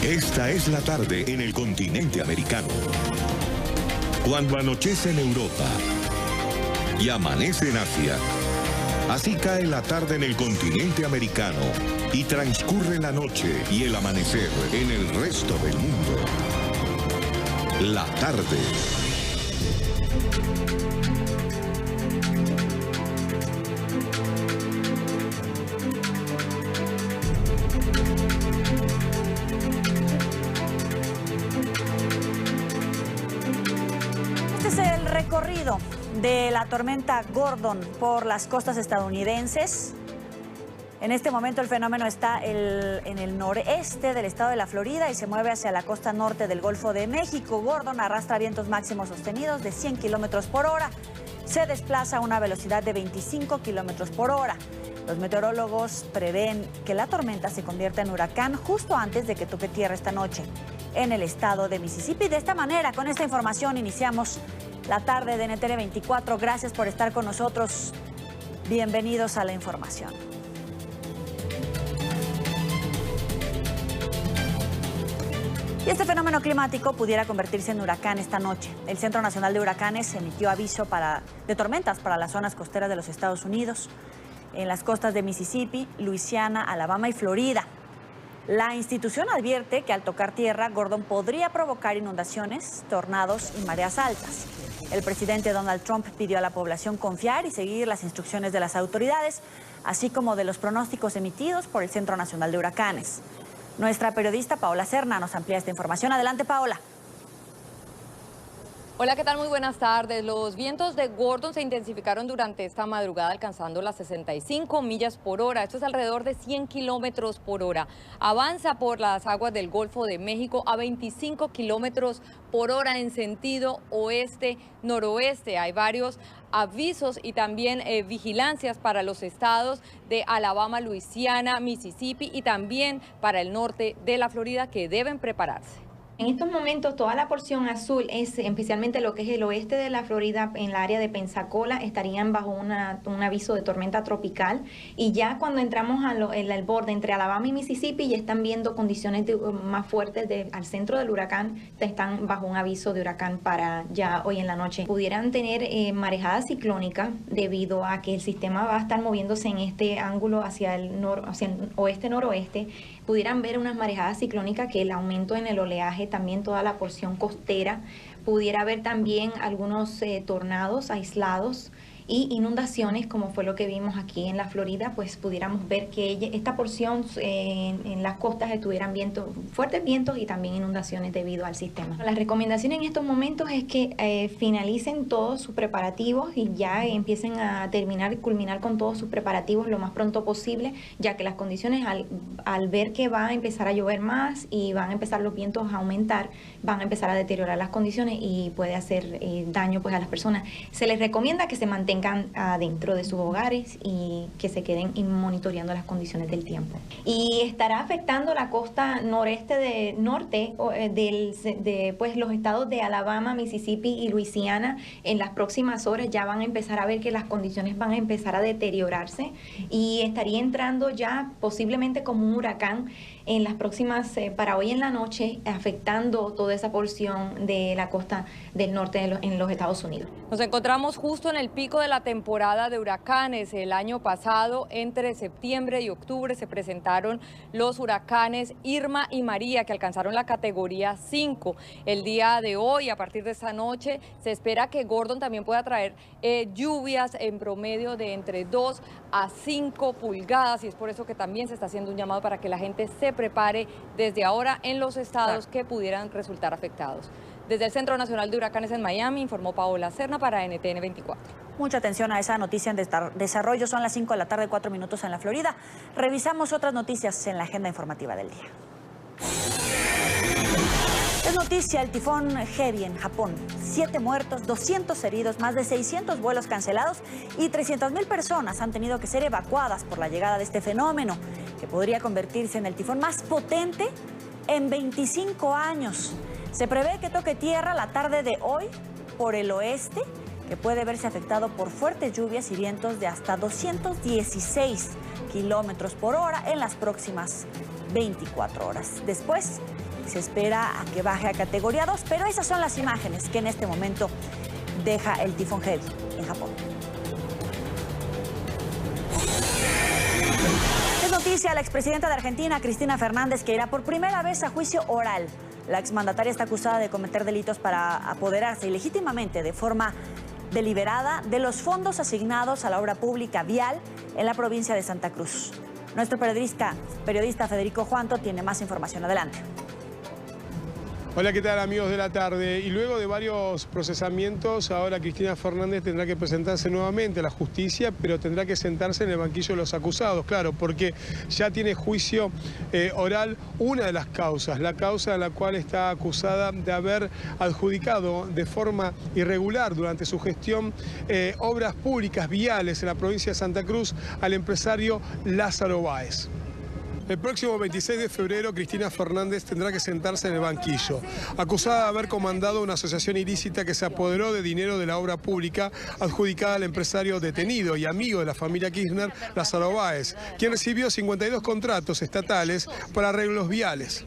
Esta es la tarde en el continente americano. Cuando anochece en Europa y amanece en Asia, así cae la tarde en el continente americano y transcurre la noche y el amanecer en el resto del mundo. La tarde. Este es el recorrido de la tormenta Gordon por las costas estadounidenses. En este momento el fenómeno está en el noreste del estado de la Florida y se mueve hacia la costa norte del Golfo de México. Gordon arrastra vientos máximos sostenidos de 100 kilómetros por hora. Se desplaza a una velocidad de 25 kilómetros por hora. Los meteorólogos prevén que la tormenta se convierta en huracán justo antes de que toque tierra esta noche en el estado de Mississippi. De esta manera, con esta información, iniciamos la tarde de NTN 24. Gracias por estar con nosotros. Bienvenidos a la información. Y este fenómeno climático pudiera convertirse en huracán esta noche. El Centro Nacional de Huracanes emitió aviso de tormentas para las zonas costeras de los Estados Unidos, en las costas de Mississippi, Luisiana, Alabama y Florida. La institución advierte que al tocar tierra, Gordon podría provocar inundaciones, tornados y mareas altas. El presidente Donald Trump pidió a la población confiar y seguir las instrucciones de las autoridades, así como de los pronósticos emitidos por el Centro Nacional de Huracanes. Nuestra periodista Paola Serna nos amplía esta información. Adelante, Paola. Hola, ¿qué tal? Muy buenas tardes. Los vientos de Gordon se intensificaron durante esta madrugada, alcanzando las 65 millas por hora. Esto es alrededor de 100 kilómetros por hora. Avanza por las aguas del Golfo de México a 25 kilómetros por hora en sentido oeste-noroeste. Hay varios avisos y también vigilancias para los estados de Alabama, Luisiana, Mississippi y también para el norte de la Florida, que deben prepararse. En estos momentos toda la porción azul, especialmente lo que es el oeste de la Florida, en la área de Pensacola, estarían bajo un aviso de tormenta tropical. Y ya cuando entramos al borde entre Alabama y Mississippi, ya están viendo condiciones más fuertes al centro del huracán, están bajo un aviso de huracán para ya hoy en la noche. Pudieran tener marejada ciclónica debido a que el sistema va a estar moviéndose en este ángulo hacia el oeste-noroeste. Pudieran ver unas marejadas ciclónicas, que el aumento en el oleaje, también toda la porción costera, pudiera haber también algunos tornados aislados y inundaciones, como fue lo que vimos aquí en la Florida. Pues pudiéramos ver que esta porción en las costas estuvieran fuertes vientos y también inundaciones debido al sistema. La recomendación en estos momentos es que finalicen todos sus preparativos y ya empiecen a culminar con todos sus preparativos lo más pronto posible, ya que las condiciones al ver que va a empezar a llover más y van a empezar los vientos a aumentar, van a empezar a deteriorar las condiciones y puede hacer daño pues a las personas. Se les recomienda que se mantengan adentro de sus hogares y que se queden monitoreando las condiciones del tiempo. Y estará afectando la costa norte de pues los estados de Alabama, Mississippi y Luisiana. En las próximas horas ya van a empezar a ver que las condiciones van a empezar a deteriorarse y estaría entrando ya posiblemente como un huracán en las próximas, para hoy en la noche, afectando toda esa porción de la costa del norte en los Estados Unidos. Nos encontramos justo en el pico de la temporada de huracanes. El año pasado, entre septiembre y octubre, se presentaron los huracanes Irma y María, que alcanzaron la categoría 5. El día de hoy, a partir de esta noche, se espera que Gordon también pueda traer lluvias en promedio de entre 2 a 5 pulgadas, y es por eso que también se está haciendo un llamado para que la gente se prepare desde ahora en los estados que pudieran resultar afectados. Desde el Centro Nacional de Huracanes en Miami, informó Paola Serna para NTN 24. Mucha atención a esa noticia en desarrollo. Son las 5 de la tarde, 4 minutos en la Florida. Revisamos otras noticias en la agenda informativa del día. Es noticia el tifón Hebi en Japón. 7 muertos, 200 heridos, más de 600 vuelos cancelados y 300,000 personas han tenido que ser evacuadas por la llegada de este fenómeno, que podría convertirse en el tifón más potente en 25 años. Se prevé que toque tierra la tarde de hoy por el oeste, que puede verse afectado por fuertes lluvias y vientos de hasta 216 kilómetros por hora en las próximas 24 horas. Después se espera a que baje a categoría 2, pero esas son las imágenes que en este momento deja el tifón Hebi en Japón. Es noticia la expresidenta de Argentina, Cristina Fernández, que irá por primera vez a juicio oral. La exmandataria está acusada de cometer delitos para apoderarse ilegítimamente de forma deliberada de los fondos asignados a la obra pública vial en la provincia de Santa Cruz. Nuestro periodista Federico Juanto tiene más información. Adelante. Hola, ¿qué tal, amigos de la tarde? Y luego de varios procesamientos, ahora Cristina Fernández tendrá que presentarse nuevamente a la justicia, pero tendrá que sentarse en el banquillo de los acusados, claro, porque ya tiene juicio oral una de las causas, la causa en la cual está acusada de haber adjudicado de forma irregular durante su gestión obras públicas viales en la provincia de Santa Cruz al empresario Lázaro Báez. El próximo 26 de febrero, Cristina Fernández tendrá que sentarse en el banquillo, acusada de haber comandado una asociación ilícita que se apoderó de dinero de la obra pública adjudicada al empresario detenido y amigo de la familia Kirchner, Lázaro Báez, quien recibió 52 contratos estatales para arreglos viales.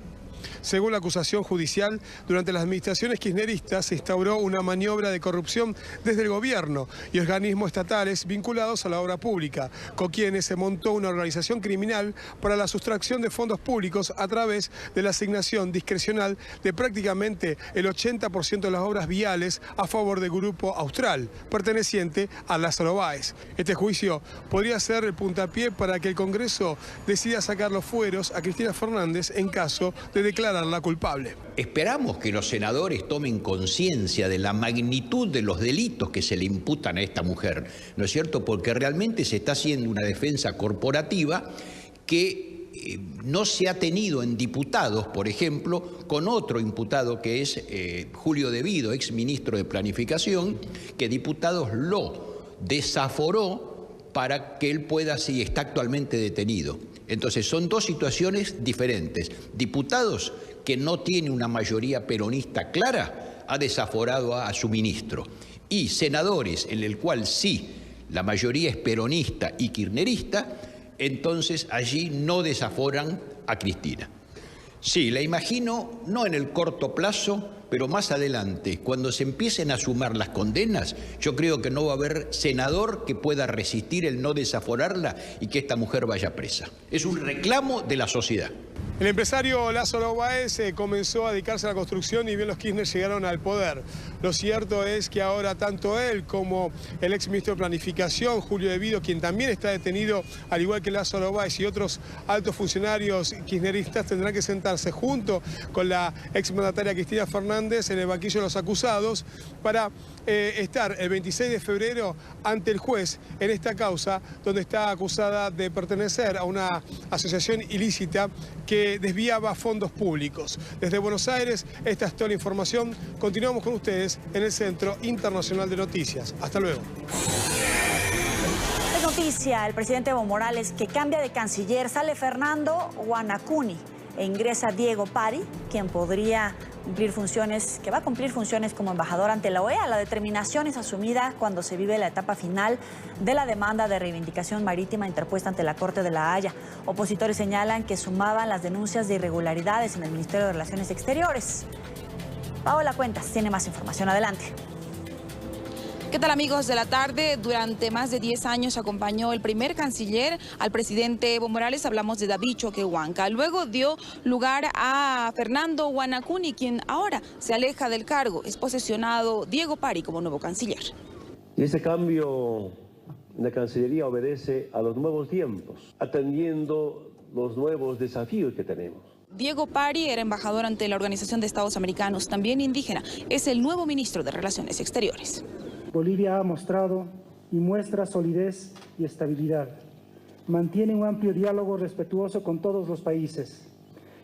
Según la acusación judicial, durante las administraciones kirchneristas se instauró una maniobra de corrupción desde el gobierno y organismos estatales vinculados a la obra pública, con quienes se montó una organización criminal para la sustracción de fondos públicos a través de la asignación discrecional de prácticamente el 80% de las obras viales a favor del Grupo Austral, perteneciente a Lázaro Báez. Este juicio podría ser el puntapié para que el Congreso decida sacar los fueros a Cristina Fernández en caso de declararla culpable. Esperamos que los senadores tomen conciencia de la magnitud de los delitos que se le imputan a esta mujer, ¿no es cierto? Porque realmente se está haciendo una defensa corporativa que no se ha tenido en diputados, por ejemplo, con otro imputado que es Julio De Vido, ex ministro de Planificación, que diputados lo desaforó para que él pueda, si está actualmente detenido. Entonces son dos situaciones diferentes. Diputados que no tienen una mayoría peronista clara ha desaforado a su ministro. Y senadores en el cual sí la mayoría es peronista y kirchnerista, entonces allí no desaforan a Cristina. Sí, la imagino no en el corto plazo, pero más adelante, cuando se empiecen a sumar las condenas, yo creo que no va a haber senador que pueda resistir el no desaforarla y que esta mujer vaya presa. Es un reclamo de la sociedad. El empresario Lázaro Báez comenzó a dedicarse a la construcción y bien los Kirchner llegaron al poder. Lo cierto es que ahora tanto él como el exministro de Planificación, Julio De Vido, quien también está detenido, al igual que Lázaro Báez y otros altos funcionarios kirchneristas, tendrán que sentarse junto con la exmandataria Cristina Fernández en el banquillo de los acusados para estar el 26 de febrero ante el juez en esta causa, donde está acusada de pertenecer a una asociación ilícita que desviaba fondos públicos. Desde Buenos Aires, esta es toda la información. Continuamos con ustedes en el Centro Internacional de Noticias. Hasta luego. Es noticia, el presidente Evo Morales, que cambia de canciller. Sale Fernando Guanacuni e ingresa Diego Pari, quien podría cumplir funciones, que va a cumplir funciones como embajador ante la OEA. La determinación es asumida cuando se vive la etapa final de la demanda de reivindicación marítima interpuesta ante la Corte de la Haya. Opositores señalan que sumaban las denuncias de irregularidades en el Ministerio de Relaciones Exteriores. Paola Cuentas tiene más información. Adelante. ¿Qué tal, amigos de la tarde? Durante más de 10 años acompañó el primer canciller al presidente Evo Morales. Hablamos de David Choquehuanca. Luego dio lugar a Fernando Guanacuni, quien ahora se aleja del cargo. Es posesionado Diego Pari como nuevo canciller. Y ese cambio de Cancillería obedece a los nuevos tiempos, atendiendo los nuevos desafíos que tenemos. Diego Pari era embajador ante la Organización de Estados Americanos, también indígena. Es el nuevo ministro de Relaciones Exteriores. Bolivia ha mostrado y muestra solidez y estabilidad. Mantiene un amplio diálogo respetuoso con todos los países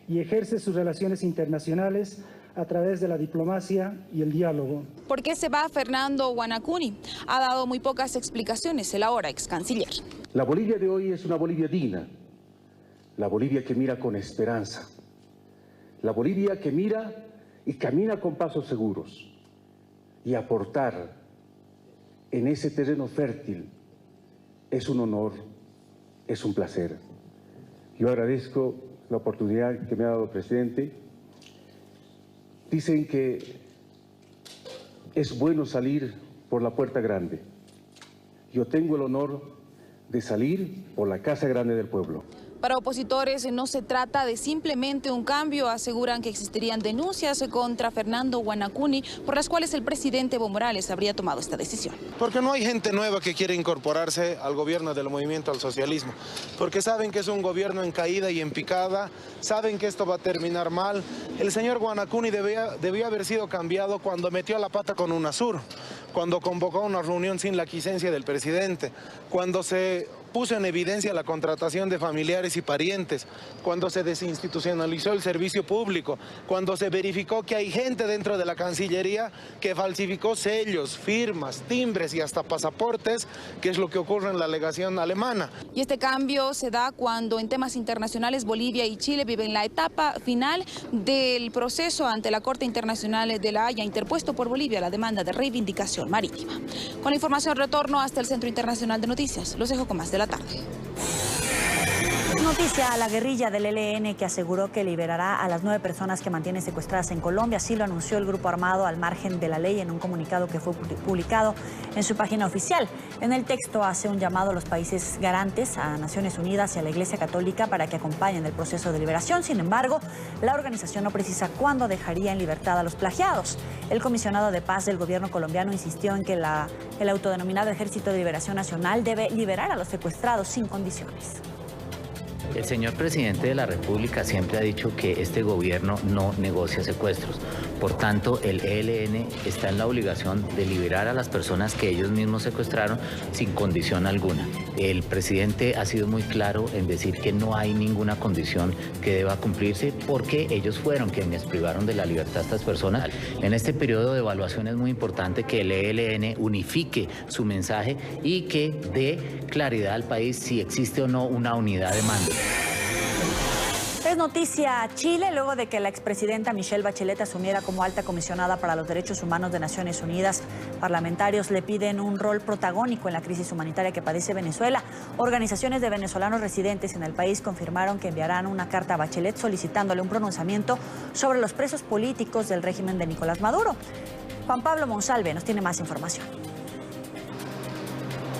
y ejerce sus relaciones internacionales a través de la diplomacia y el diálogo. ¿Por qué se va Fernando Guanacuni? Ha dado muy pocas explicaciones el ahora ex canciller. La Bolivia de hoy es una Bolivia digna, la Bolivia que mira con esperanza, la Bolivia que mira y camina con pasos seguros, y aportar en ese terreno fértil es un honor, es un placer. Yo agradezco la oportunidad que me ha dado el presidente. Dicen que es bueno salir por la puerta grande. Yo tengo el honor de salir por la casa grande del pueblo. Para opositores no se trata de simplemente un cambio, aseguran que existirían denuncias contra Fernando Guanacuni por las cuales el presidente Evo Morales habría tomado esta decisión. Porque no hay gente nueva que quiere incorporarse al gobierno del movimiento al socialismo, porque saben que es un gobierno en caída y en picada, saben que esto va a terminar mal. El señor Guanacuni debió haber sido cambiado cuando metió la pata con UNASUR, cuando convocó una reunión sin la quiescencia del presidente, cuando se puso en evidencia la contratación de familiares y parientes, cuando se desinstitucionalizó el servicio público, cuando se verificó que hay gente dentro de la Cancillería que falsificó sellos, firmas, timbres y hasta pasaportes, que es lo que ocurre en la legación alemana. Y este cambio se da cuando en temas internacionales Bolivia y Chile viven la etapa final del proceso ante la Corte Internacional de La Haya, interpuesto por Bolivia la demanda de reivindicación marítima. Con la información retorno hasta el Centro Internacional de Noticias. Los dejo con más de la tarde. Noticia a la guerrilla del ELN que aseguró que liberará a las 9 personas que mantiene secuestradas en Colombia. Así lo anunció el grupo armado al margen de la ley en un comunicado que fue publicado en su página oficial. En el texto hace un llamado a los países garantes, a Naciones Unidas y a la Iglesia Católica para que acompañen el proceso de liberación. Sin embargo, la organización no precisa cuándo dejaría en libertad a los plagiados. El comisionado de paz del gobierno colombiano insistió en que el autodenominado Ejército de Liberación Nacional debe liberar a los secuestrados sin condiciones. El señor presidente de la República siempre ha dicho que este gobierno no negocia secuestros. Por tanto, el ELN está en la obligación de liberar a las personas que ellos mismos secuestraron sin condición alguna. El presidente ha sido muy claro en decir que no hay ninguna condición que deba cumplirse porque ellos fueron quienes privaron de la libertad a estas personas. En este periodo de evaluación es muy importante que el ELN unifique su mensaje y que dé claridad al país si existe o no una unidad de mando. Es noticia Chile luego de que la expresidenta Michelle Bachelet asumiera como alta comisionada para los derechos humanos de Naciones Unidas. Parlamentarios le piden un rol protagónico en la crisis humanitaria que padece Venezuela. Organizaciones de venezolanos residentes en el país confirmaron que enviarán una carta a Bachelet solicitándole un pronunciamiento sobre los presos políticos del régimen de Nicolás Maduro. Juan Pablo Monsalve nos tiene más información.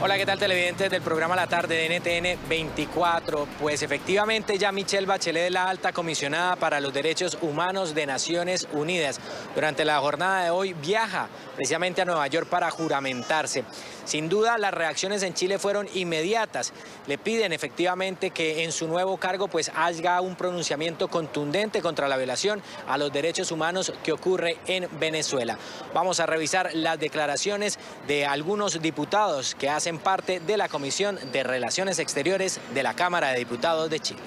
Hola, ¿qué tal, televidentes del programa La Tarde de NTN 24? Pues efectivamente ya Michelle Bachelet es la alta comisionada para los derechos humanos de Naciones Unidas. Durante la jornada de hoy viaja precisamente a Nueva York para juramentarse. Sin duda las reacciones en Chile fueron inmediatas. Le piden efectivamente que en su nuevo cargo pues haga un pronunciamiento contundente contra la violación a los derechos humanos que ocurre en Venezuela. Vamos a revisar las declaraciones de algunos diputados que hacen parte de la Comisión de Relaciones Exteriores de la Cámara de Diputados de Chile.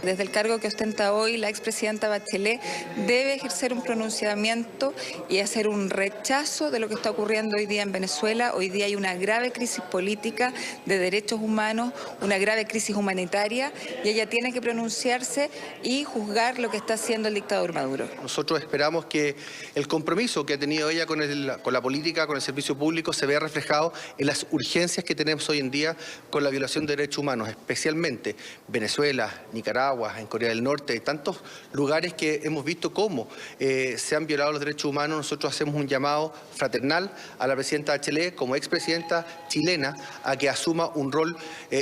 Desde el cargo que ostenta hoy, la expresidenta Bachelet debe ejercer un pronunciamiento y hacer un rechazo de lo que está ocurriendo hoy día en Venezuela. Hoy día hay una grave crisis política de derechos humanos, una grave crisis humanitaria, y ella tiene que pronunciarse y juzgar lo que está haciendo el dictador Maduro. Nosotros esperamos que el compromiso que ha tenido ella con la política, con el servicio público, se vea reflejado en las urgencias que tenemos hoy en día con la violación de derechos humanos, especialmente Venezuela, Nicaragua, en Corea del Norte, tantos lugares que hemos visto cómo se han violado los derechos humanos. Nosotros hacemos un llamado fraternal a la presidenta Bachelet, como expresidenta chilena, a que asuma un rol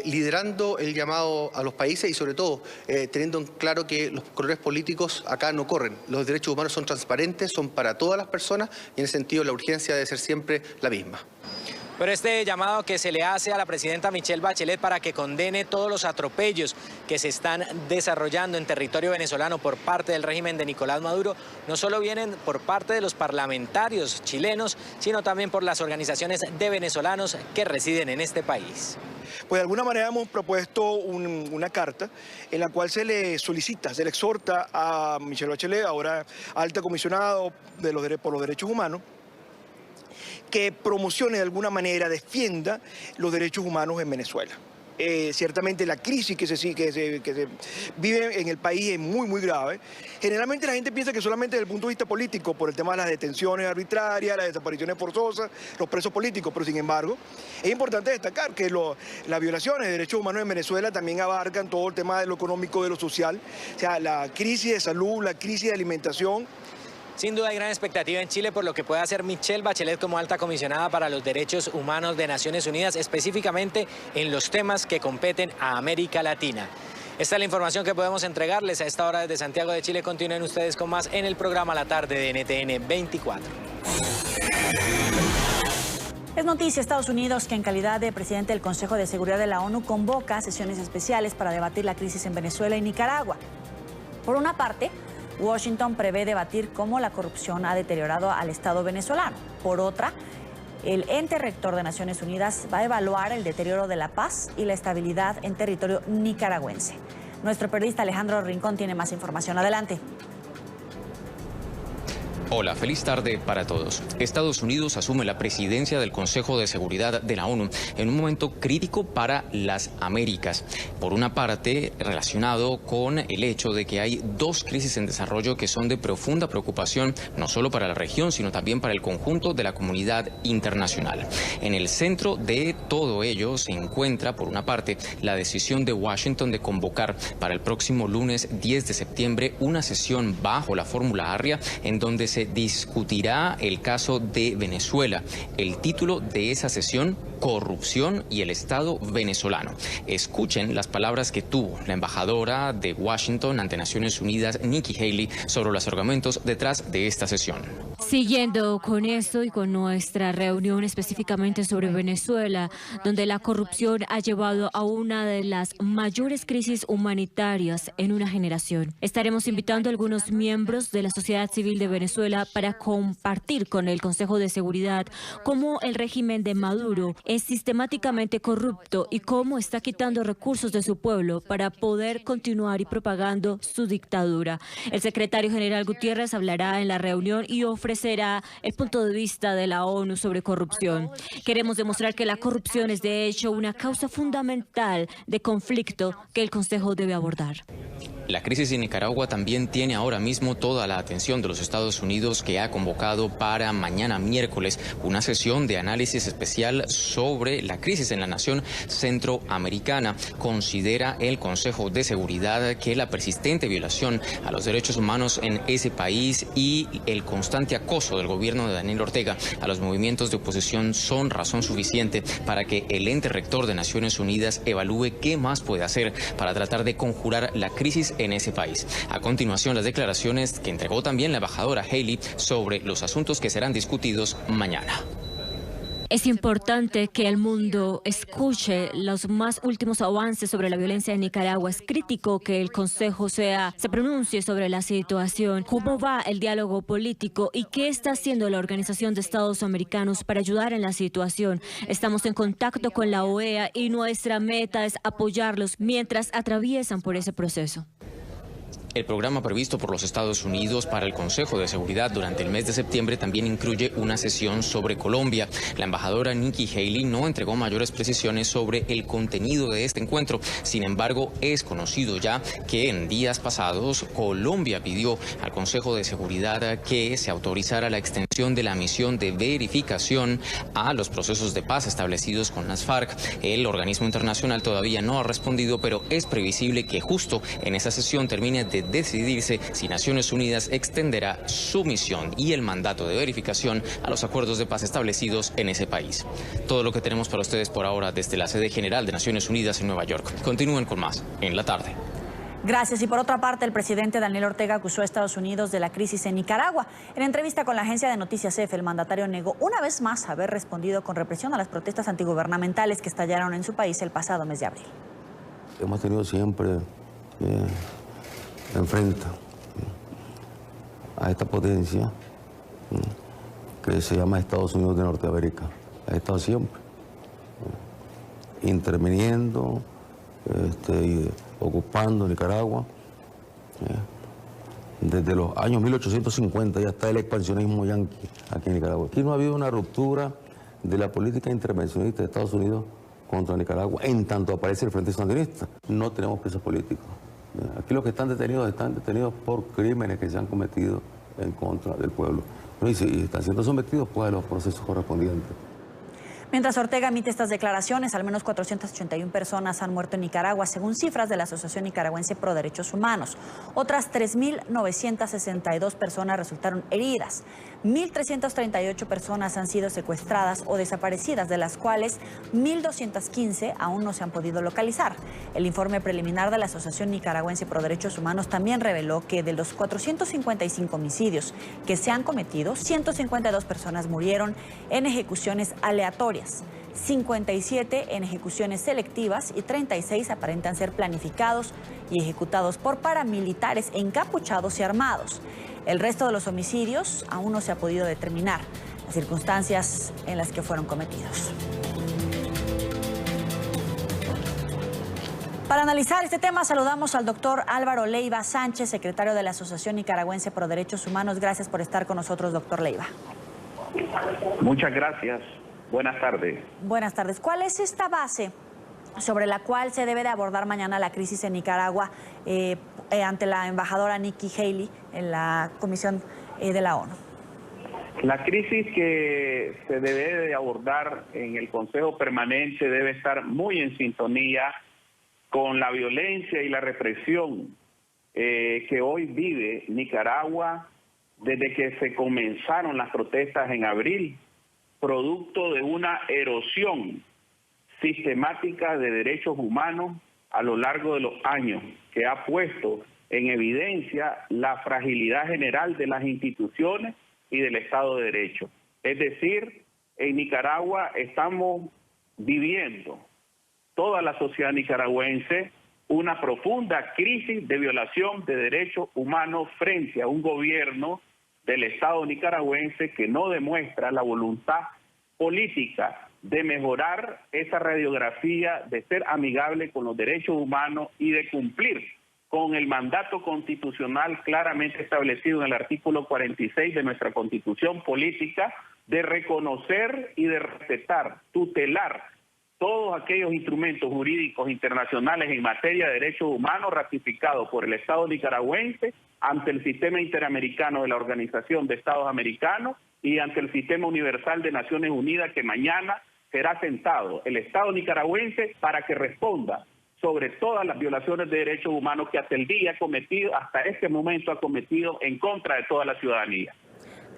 liderando el llamado a los países y sobre todo teniendo en claro que los colores políticos acá no corren. Los derechos humanos son transparentes, son para todas las personas y en ese sentido la urgencia debe ser siempre la misma. Pero este llamado que se le hace a la presidenta Michelle Bachelet para que condene todos los atropellos que se están desarrollando en territorio venezolano por parte del régimen de Nicolás Maduro, no solo vienen por parte de los parlamentarios chilenos, sino también por las organizaciones de venezolanos que residen en este país. Pues de alguna manera hemos propuesto una carta en la cual se le solicita, se le exhorta a Michelle Bachelet, ahora alta comisionada por los derechos humanos, que promocione de alguna manera, defienda los derechos humanos en Venezuela. ciertamente la crisis que se vive en el país es muy grave. Generalmente la gente piensa que solamente desde el punto de vista político, por el tema de las detenciones arbitrarias, las desapariciones forzosas, los presos políticos, pero sin embargo es importante destacar que las violaciones de derechos humanos en Venezuela también abarcan todo el tema de lo económico, de lo social, o sea, la crisis de salud, la crisis de alimentación. Sin duda hay gran expectativa en Chile por lo que puede hacer Michelle Bachelet como alta comisionada para los derechos humanos de Naciones Unidas, específicamente en los temas que competen a América Latina. Esta es la información que podemos entregarles a esta hora desde Santiago de Chile. Continúen ustedes con más en el programa La Tarde de NTN 24. Es noticia Estados Unidos que en calidad de presidente del Consejo de Seguridad de la ONU convoca sesiones especiales para debatir la crisis en Venezuela y Nicaragua. Por una parte, Washington prevé debatir cómo la corrupción ha deteriorado al Estado venezolano. Por otra, el ente rector de Naciones Unidas va a evaluar el deterioro de la paz y la estabilidad en territorio nicaragüense. Nuestro periodista Alejandro Rincón tiene más información. Adelante. Hola, feliz tarde para todos. Estados Unidos asume la presidencia del Consejo de Seguridad de la ONU en un momento crítico para las Américas. Por una parte, relacionado con el hecho de que hay dos crisis en desarrollo que son de profunda preocupación, no solo para la región, sino también para el conjunto de la comunidad internacional. En el centro de todo ello se encuentra, por una parte, la decisión de Washington de convocar para el próximo lunes 10 de septiembre una sesión bajo la fórmula Arria en donde se discutirá el caso de Venezuela. El título de esa sesión: corrupción y el Estado venezolano. Escuchen las palabras que tuvo la embajadora de Washington ante Naciones Unidas, Nikki Haley, sobre los argumentos detrás de esta sesión. Siguiendo con esto y con nuestra reunión específicamente sobre Venezuela, donde la corrupción ha llevado a una de las mayores crisis humanitarias en una generación, estaremos invitando a algunos miembros de la sociedad civil de Venezuela para compartir con el Consejo de Seguridad cómo el régimen de Maduro es sistemáticamente corrupto y cómo está quitando recursos de su pueblo para poder continuar y propagando su dictadura. El secretario general Gutiérrez hablará en la reunión y ofrecerá el punto de vista de la ONU sobre corrupción. Queremos demostrar que la corrupción es de hecho una causa fundamental de conflicto que el Consejo debe abordar. La crisis en Nicaragua también tiene ahora mismo toda la atención de los Estados Unidos, que ha convocado para mañana miércoles una sesión de análisis especial sobre la crisis en la nación centroamericana. Considera el Consejo de Seguridad que la persistente violación a los derechos humanos en ese país y el constante acoso del gobierno de Daniel Ortega a los movimientos de oposición son razón suficiente para que el ente rector de Naciones Unidas evalúe qué más puede hacer para tratar de conjurar la crisis en ese país. A continuación, las declaraciones que entregó también la embajadora Haley sobre los asuntos que serán discutidos mañana. Es importante que el mundo escuche los más últimos avances sobre la violencia en Nicaragua. Es crítico que el Consejo se pronuncie sobre la situación, cómo va el diálogo político y qué está haciendo la Organización de Estados Americanos para ayudar en la situación. Estamos en contacto con la OEA y nuestra meta es apoyarlos mientras atraviesan por ese proceso. El programa previsto por los Estados Unidos para el Consejo de Seguridad durante el mes de septiembre también incluye una sesión sobre Colombia. La embajadora Nikki Haley no entregó mayores precisiones sobre el contenido de este encuentro. Sin embargo, es conocido ya que en días pasados Colombia pidió al Consejo de Seguridad que se autorizara la extensión de la misión de verificación a los procesos de paz establecidos con las FARC. El organismo internacional todavía no ha respondido, pero es previsible que justo en esa sesión termine de decidirse si Naciones Unidas extenderá su misión y el mandato de verificación a los acuerdos de paz establecidos en ese país. Todo lo que tenemos para ustedes por ahora desde la sede general de Naciones Unidas en Nueva York. Continúen con más en la tarde. Gracias. Y por otra parte, el presidente Daniel Ortega acusó a Estados Unidos de la crisis en Nicaragua. En entrevista con la agencia de noticias EFE, el mandatario negó una vez más haber respondido con represión a las protestas antigubernamentales que estallaron en su país el pasado mes de abril. Hemos tenido siempre enfrenta a esta potencia que se llama Estados Unidos de Norteamérica. Ha estado siempre interviniendo, ocupando Nicaragua. Desde los años 1850 ya está el expansionismo yanqui aquí en Nicaragua. Aquí no ha habido una ruptura de la política intervencionista de Estados Unidos contra Nicaragua, en tanto aparece el Frente Sandinista. No tenemos presos políticos. Aquí los que están detenidos por crímenes que se han cometido en contra del pueblo. Y si están siendo sometidos pues a los procesos correspondientes. Mientras Ortega emite estas declaraciones, al menos 481 personas han muerto en Nicaragua, según cifras de la Asociación Nicaragüense Pro Derechos Humanos. Otras 3.962 personas resultaron heridas. 1.338 personas han sido secuestradas o desaparecidas, de las cuales 1.215 aún no se han podido localizar. El informe preliminar de la Asociación Nicaragüense Pro Derechos Humanos también reveló que de los 455 homicidios que se han cometido, 152 personas murieron en ejecuciones aleatorias. 57 en ejecuciones selectivas y 36 aparentan ser planificados y ejecutados por paramilitares encapuchados y armados. El resto de los homicidios aún no se ha podido determinar las circunstancias en las que fueron cometidos. Para analizar este tema saludamos al doctor Álvaro Leiva Sánchez, secretario de la Asociación Nicaragüense Pro Derechos Humanos. Gracias por estar con nosotros, doctor Leiva. Muchas gracias. Buenas tardes. Buenas tardes. ¿Cuál es esta base sobre la cual se debe de abordar mañana la crisis en Nicaragua ante la embajadora Nikki Haley en la Comisión de la ONU? La crisis que se debe de abordar en el Consejo Permanente debe estar muy en sintonía con la violencia y la represión que hoy vive Nicaragua desde que se comenzaron las protestas en abril, producto de una erosión sistemática de derechos humanos a lo largo de los años, que ha puesto en evidencia la fragilidad general de las instituciones y del Estado de Derecho. Es decir, en Nicaragua estamos viviendo, toda la sociedad nicaragüense, una profunda crisis de violación de derechos humanos frente a un gobierno del Estado nicaragüense que no demuestra la voluntad política de mejorar esa radiografía, de ser amigable con los derechos humanos y de cumplir con el mandato constitucional claramente establecido en el artículo 46 de nuestra Constitución Política, de reconocer y de respetar, tutelar todos aquellos instrumentos jurídicos internacionales en materia de derechos humanos ratificados por el Estado nicaragüense ante el sistema interamericano de la Organización de Estados Americanos y ante el sistema universal de Naciones Unidas, que mañana será sentado el Estado nicaragüense para que responda sobre todas las violaciones de derechos humanos que hasta el día ha cometido, hasta este momento ha cometido en contra de toda la ciudadanía.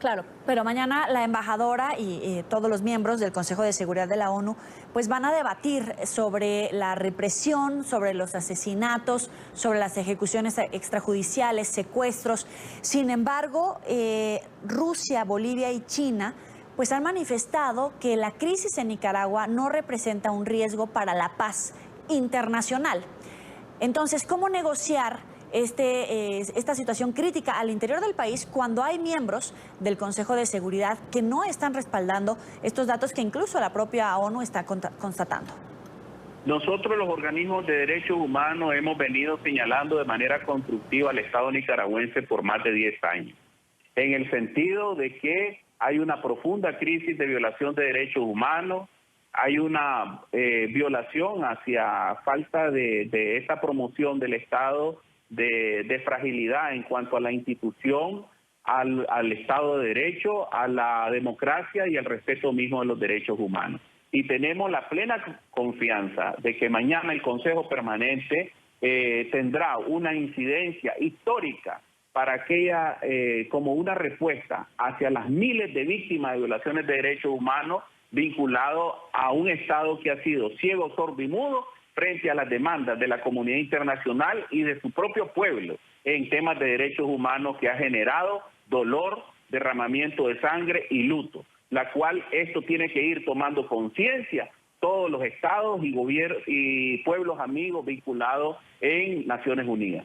Claro, pero mañana la embajadora y todos los miembros del Consejo de Seguridad de la ONU pues van a debatir sobre la represión, sobre los asesinatos, sobre las ejecuciones extrajudiciales, secuestros. Sin embargo, Rusia, Bolivia y China pues han manifestado que la crisis en Nicaragua no representa un riesgo para la paz internacional. Entonces, ¿cómo negociar esta situación crítica al interior del país cuando hay miembros del Consejo de Seguridad que no están respaldando estos datos que incluso la propia ONU está constatando? Nosotros, los organismos de derechos humanos, hemos venido señalando de manera constructiva al Estado nicaragüense por más de 10 años, en el sentido de que hay una profunda crisis de violación de derechos humanos, hay una violación hacia falta de esta promoción del Estado de fragilidad en cuanto a la institución, al Estado de Derecho, a la democracia y al respeto mismo de los derechos humanos. Y tenemos la plena confianza de que mañana el Consejo Permanente tendrá una incidencia histórica para aquella, como una respuesta hacia las miles de víctimas de violaciones de derechos humanos vinculado a un Estado que ha sido ciego, sordo y mudo frente a las demandas de la comunidad internacional y de su propio pueblo en temas de derechos humanos, que ha generado dolor, derramamiento de sangre y luto, la cual esto tiene que ir tomando conciencia todos los estados y gobiernos y pueblos amigos vinculados en Naciones Unidas.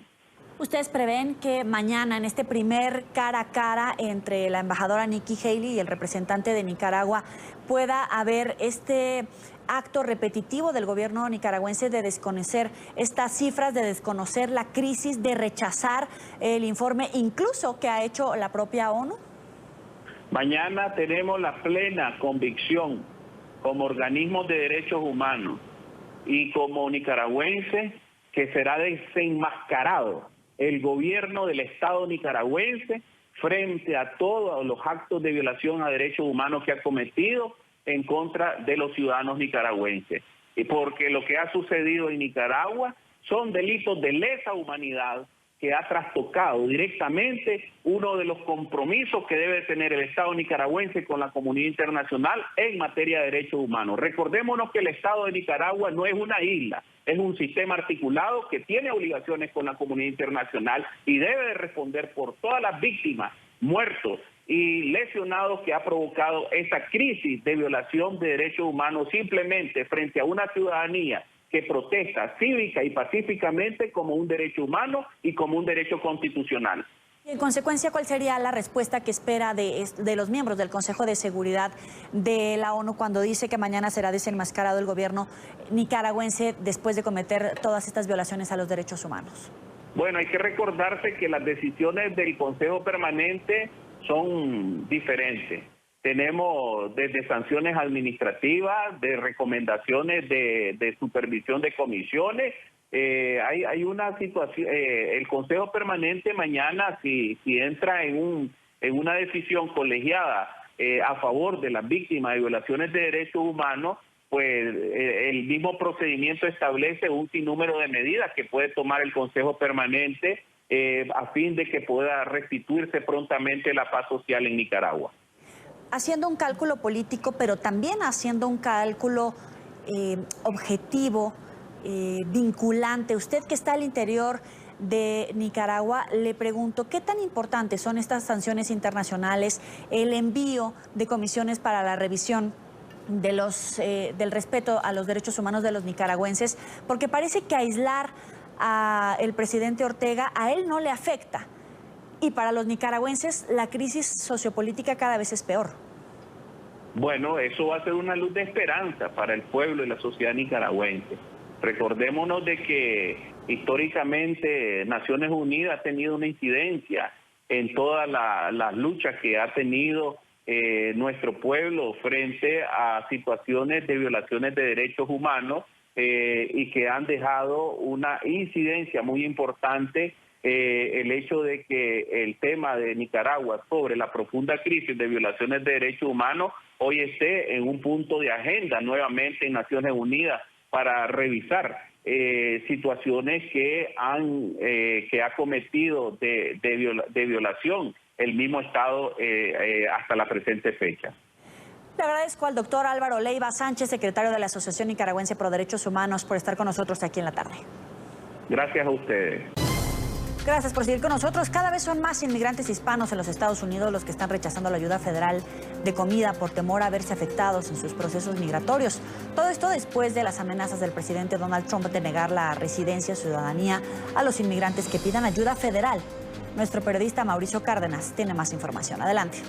¿Ustedes prevén que mañana, en este primer cara a cara entre la embajadora Nikki Haley y el representante de Nicaragua, pueda haber este acto repetitivo del gobierno nicaragüense de desconocer estas cifras, de desconocer la crisis, de rechazar el informe incluso que ha hecho la propia ONU? Mañana tenemos la plena convicción como organismos de derechos humanos y como nicaragüense que será desenmascarado el gobierno del Estado nicaragüense frente a todos los actos de violación a derechos humanos que ha cometido en contra de los ciudadanos nicaragüenses. Y porque lo que ha sucedido en Nicaragua son delitos de lesa humanidad que ha trastocado directamente uno de los compromisos que debe tener el Estado nicaragüense con la comunidad internacional en materia de derechos humanos. Recordémonos que el Estado de Nicaragua no es una isla, es un sistema articulado que tiene obligaciones con la comunidad internacional y debe de responder por todas las víctimas, muertos y lesionados que ha provocado esa crisis de violación de derechos humanos simplemente frente a una ciudadanía que protesta cívica y pacíficamente como un derecho humano y como un derecho constitucional. Y en consecuencia, ¿cuál sería la respuesta que espera de los miembros del Consejo de Seguridad de la ONU cuando dice que mañana será desenmascarado el gobierno nicaragüense después de cometer todas estas violaciones a los derechos humanos? Bueno, hay que recordarse que las decisiones del Consejo Permanente son diferentes. Tenemos desde sanciones administrativas, de recomendaciones de supervisión de comisiones. Hay una situación, el Consejo Permanente mañana, si entra en una decisión colegiada a favor de las víctimas de violaciones de derechos humanos, pues el mismo procedimiento establece un sinnúmero de medidas que puede tomar el Consejo Permanente a fin de que pueda restituirse prontamente la paz social en Nicaragua. Haciendo un cálculo político, pero también haciendo un cálculo objetivo, vinculante. Usted que está al interior de Nicaragua, le pregunto, ¿qué tan importantes son estas sanciones internacionales, el envío de comisiones para la revisión de del respeto a los derechos humanos de los nicaragüenses? Porque parece que aislar al presidente Ortega a él no le afecta. Y para los nicaragüenses la crisis sociopolítica cada vez es peor. Bueno, eso va a ser una luz de esperanza para el pueblo y la sociedad nicaragüense. Recordémonos de que históricamente Naciones Unidas ha tenido una incidencia en todas las luchas que ha tenido nuestro pueblo frente a situaciones de violaciones de derechos humanos y que han dejado una incidencia muy importante. El hecho de que el tema de Nicaragua sobre la profunda crisis de violaciones de derechos humanos hoy esté en un punto de agenda nuevamente en Naciones Unidas para revisar situaciones que ha cometido de violación el mismo Estado hasta la presente fecha. Le agradezco al doctor Álvaro Leiva Sánchez, secretario de la Asociación Nicaragüense Pro Derechos Humanos, por estar con nosotros aquí en la tarde. Gracias a ustedes. Gracias por seguir con nosotros. Cada vez son más inmigrantes hispanos en los Estados Unidos los que están rechazando la ayuda federal de comida por temor a verse afectados en sus procesos migratorios. Todo esto después de las amenazas del presidente Donald Trump de negar la residencia o ciudadanía a los inmigrantes que pidan ayuda federal. Nuestro periodista Mauricio Cárdenas tiene más información. Adelante.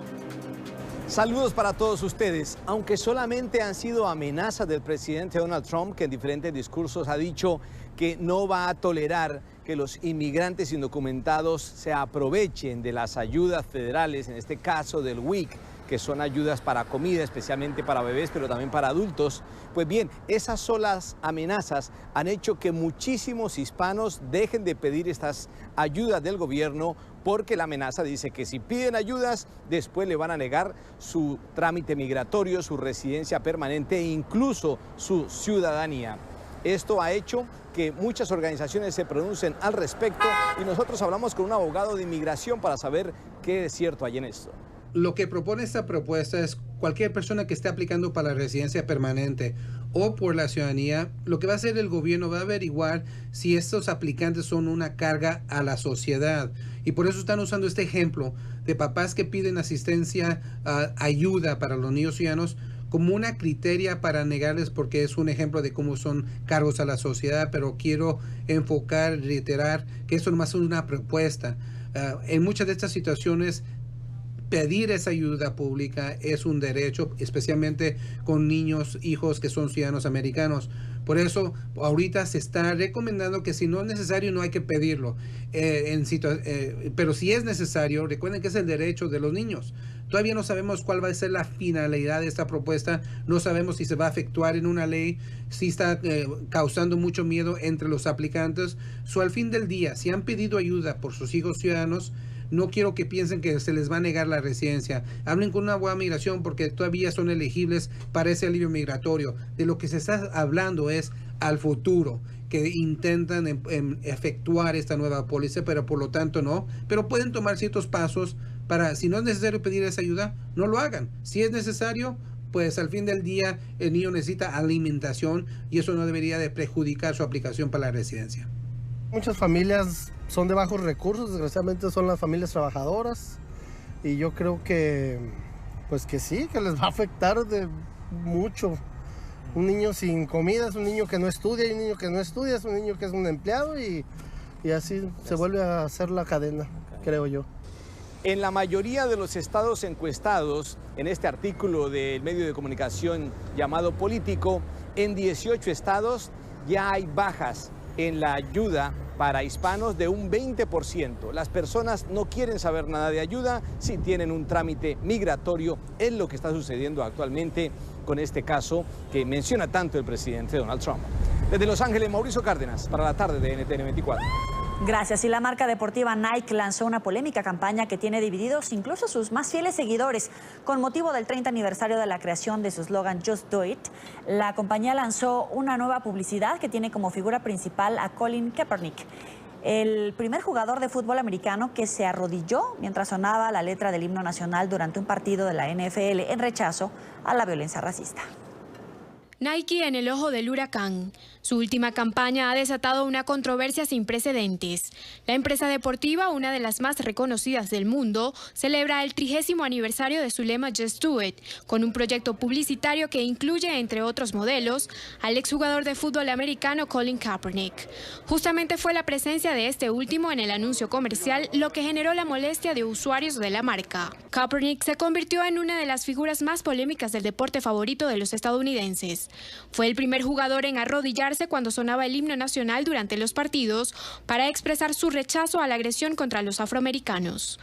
Saludos para todos ustedes. Aunque solamente han sido amenazas del presidente Donald Trump, que en diferentes discursos ha dicho que no va a tolerar que los inmigrantes indocumentados se aprovechen de las ayudas federales, en este caso del WIC, que son ayudas para comida, especialmente para bebés, pero también para adultos. Pues bien, esas solas amenazas han hecho que muchísimos hispanos dejen de pedir estas ayudas del gobierno, porque la amenaza dice que si piden ayudas, después le van a negar su trámite migratorio, su residencia permanente e incluso su ciudadanía. Esto ha hecho que muchas organizaciones se pronuncien al respecto y nosotros hablamos con un abogado de inmigración para saber qué es cierto hay en esto. Lo que propone esta propuesta es cualquier persona que esté aplicando para la residencia permanente o por la ciudadanía, lo que va a hacer el gobierno va a averiguar si estos aplicantes son una carga a la sociedad. Y por eso están usando este ejemplo de papás que piden asistencia, ayuda para los niños ciudadanos, como una criteria para negarles, porque es un ejemplo de cómo son cargos a la sociedad. Pero quiero enfocar, reiterar que esto nomás es una propuesta. En muchas de estas situaciones, pedir esa ayuda pública es un derecho, especialmente con niños, hijos que son ciudadanos americanos. Por eso ahorita se está recomendando que si no es necesario no hay que pedirlo. Pero si es necesario, recuerden que es el derecho de los niños. Todavía no sabemos cuál va a ser la finalidad de esta propuesta, no sabemos si se va a efectuar en una ley, si está causando mucho miedo entre los aplicantes. Al fin del día, si han pedido ayuda por sus hijos ciudadanos, no quiero que piensen que se les va a negar la residencia. Hablen con una buena migración porque todavía son elegibles para ese alivio migratorio. De lo que se está hablando es al futuro, que intentan efectuar esta nueva póliza, pero por lo tanto no. Pero pueden tomar ciertos pasos para, si no es necesario pedir esa ayuda, no lo hagan. Si es necesario, pues al fin del día el niño necesita alimentación y eso no debería de perjudicar su aplicación para la residencia. Muchas familias son de bajos recursos, desgraciadamente son las familias trabajadoras y yo creo que, pues que sí, que les va a afectar de mucho. Un niño sin comida es un niño que no estudia y un niño que no estudia es un niño que es un empleado y así se vuelve a hacer la cadena, creo yo. En la mayoría de los estados encuestados, en este artículo del medio de comunicación llamado Político, en 18 estados ya hay bajas en la ayuda para hispanos de un 20%. Las personas no quieren saber nada de ayuda si tienen un trámite migratorio. Es lo que está sucediendo actualmente con este caso que menciona tanto el presidente Donald Trump. Desde Los Ángeles, Mauricio Cárdenas, para la tarde de NTN 24. Gracias. Y la marca deportiva Nike lanzó una polémica campaña que tiene divididos incluso a sus más fieles seguidores. Con motivo del 30 aniversario de la creación de su eslogan Just Do It, la compañía lanzó una nueva publicidad que tiene como figura principal a Colin Kaepernick, el primer jugador de fútbol americano que se arrodilló mientras sonaba la letra del himno nacional durante un partido de la NFL en rechazo a la violencia racista. Nike en el ojo del huracán. Su última campaña ha desatado una controversia sin precedentes. La empresa deportiva, una de las más reconocidas del mundo, celebra el 30º aniversario de su lema Just Do It, con un proyecto publicitario que incluye, entre otros modelos, al exjugador de fútbol americano Colin Kaepernick. Justamente fue la presencia de este último en el anuncio comercial lo que generó la molestia de usuarios de la marca. Kaepernick se convirtió en una de las figuras más polémicas del deporte favorito de los estadounidenses. Fue el primer jugador en arrodillarse cuando sonaba el himno nacional durante los partidos para expresar su rechazo a la agresión contra los afroamericanos.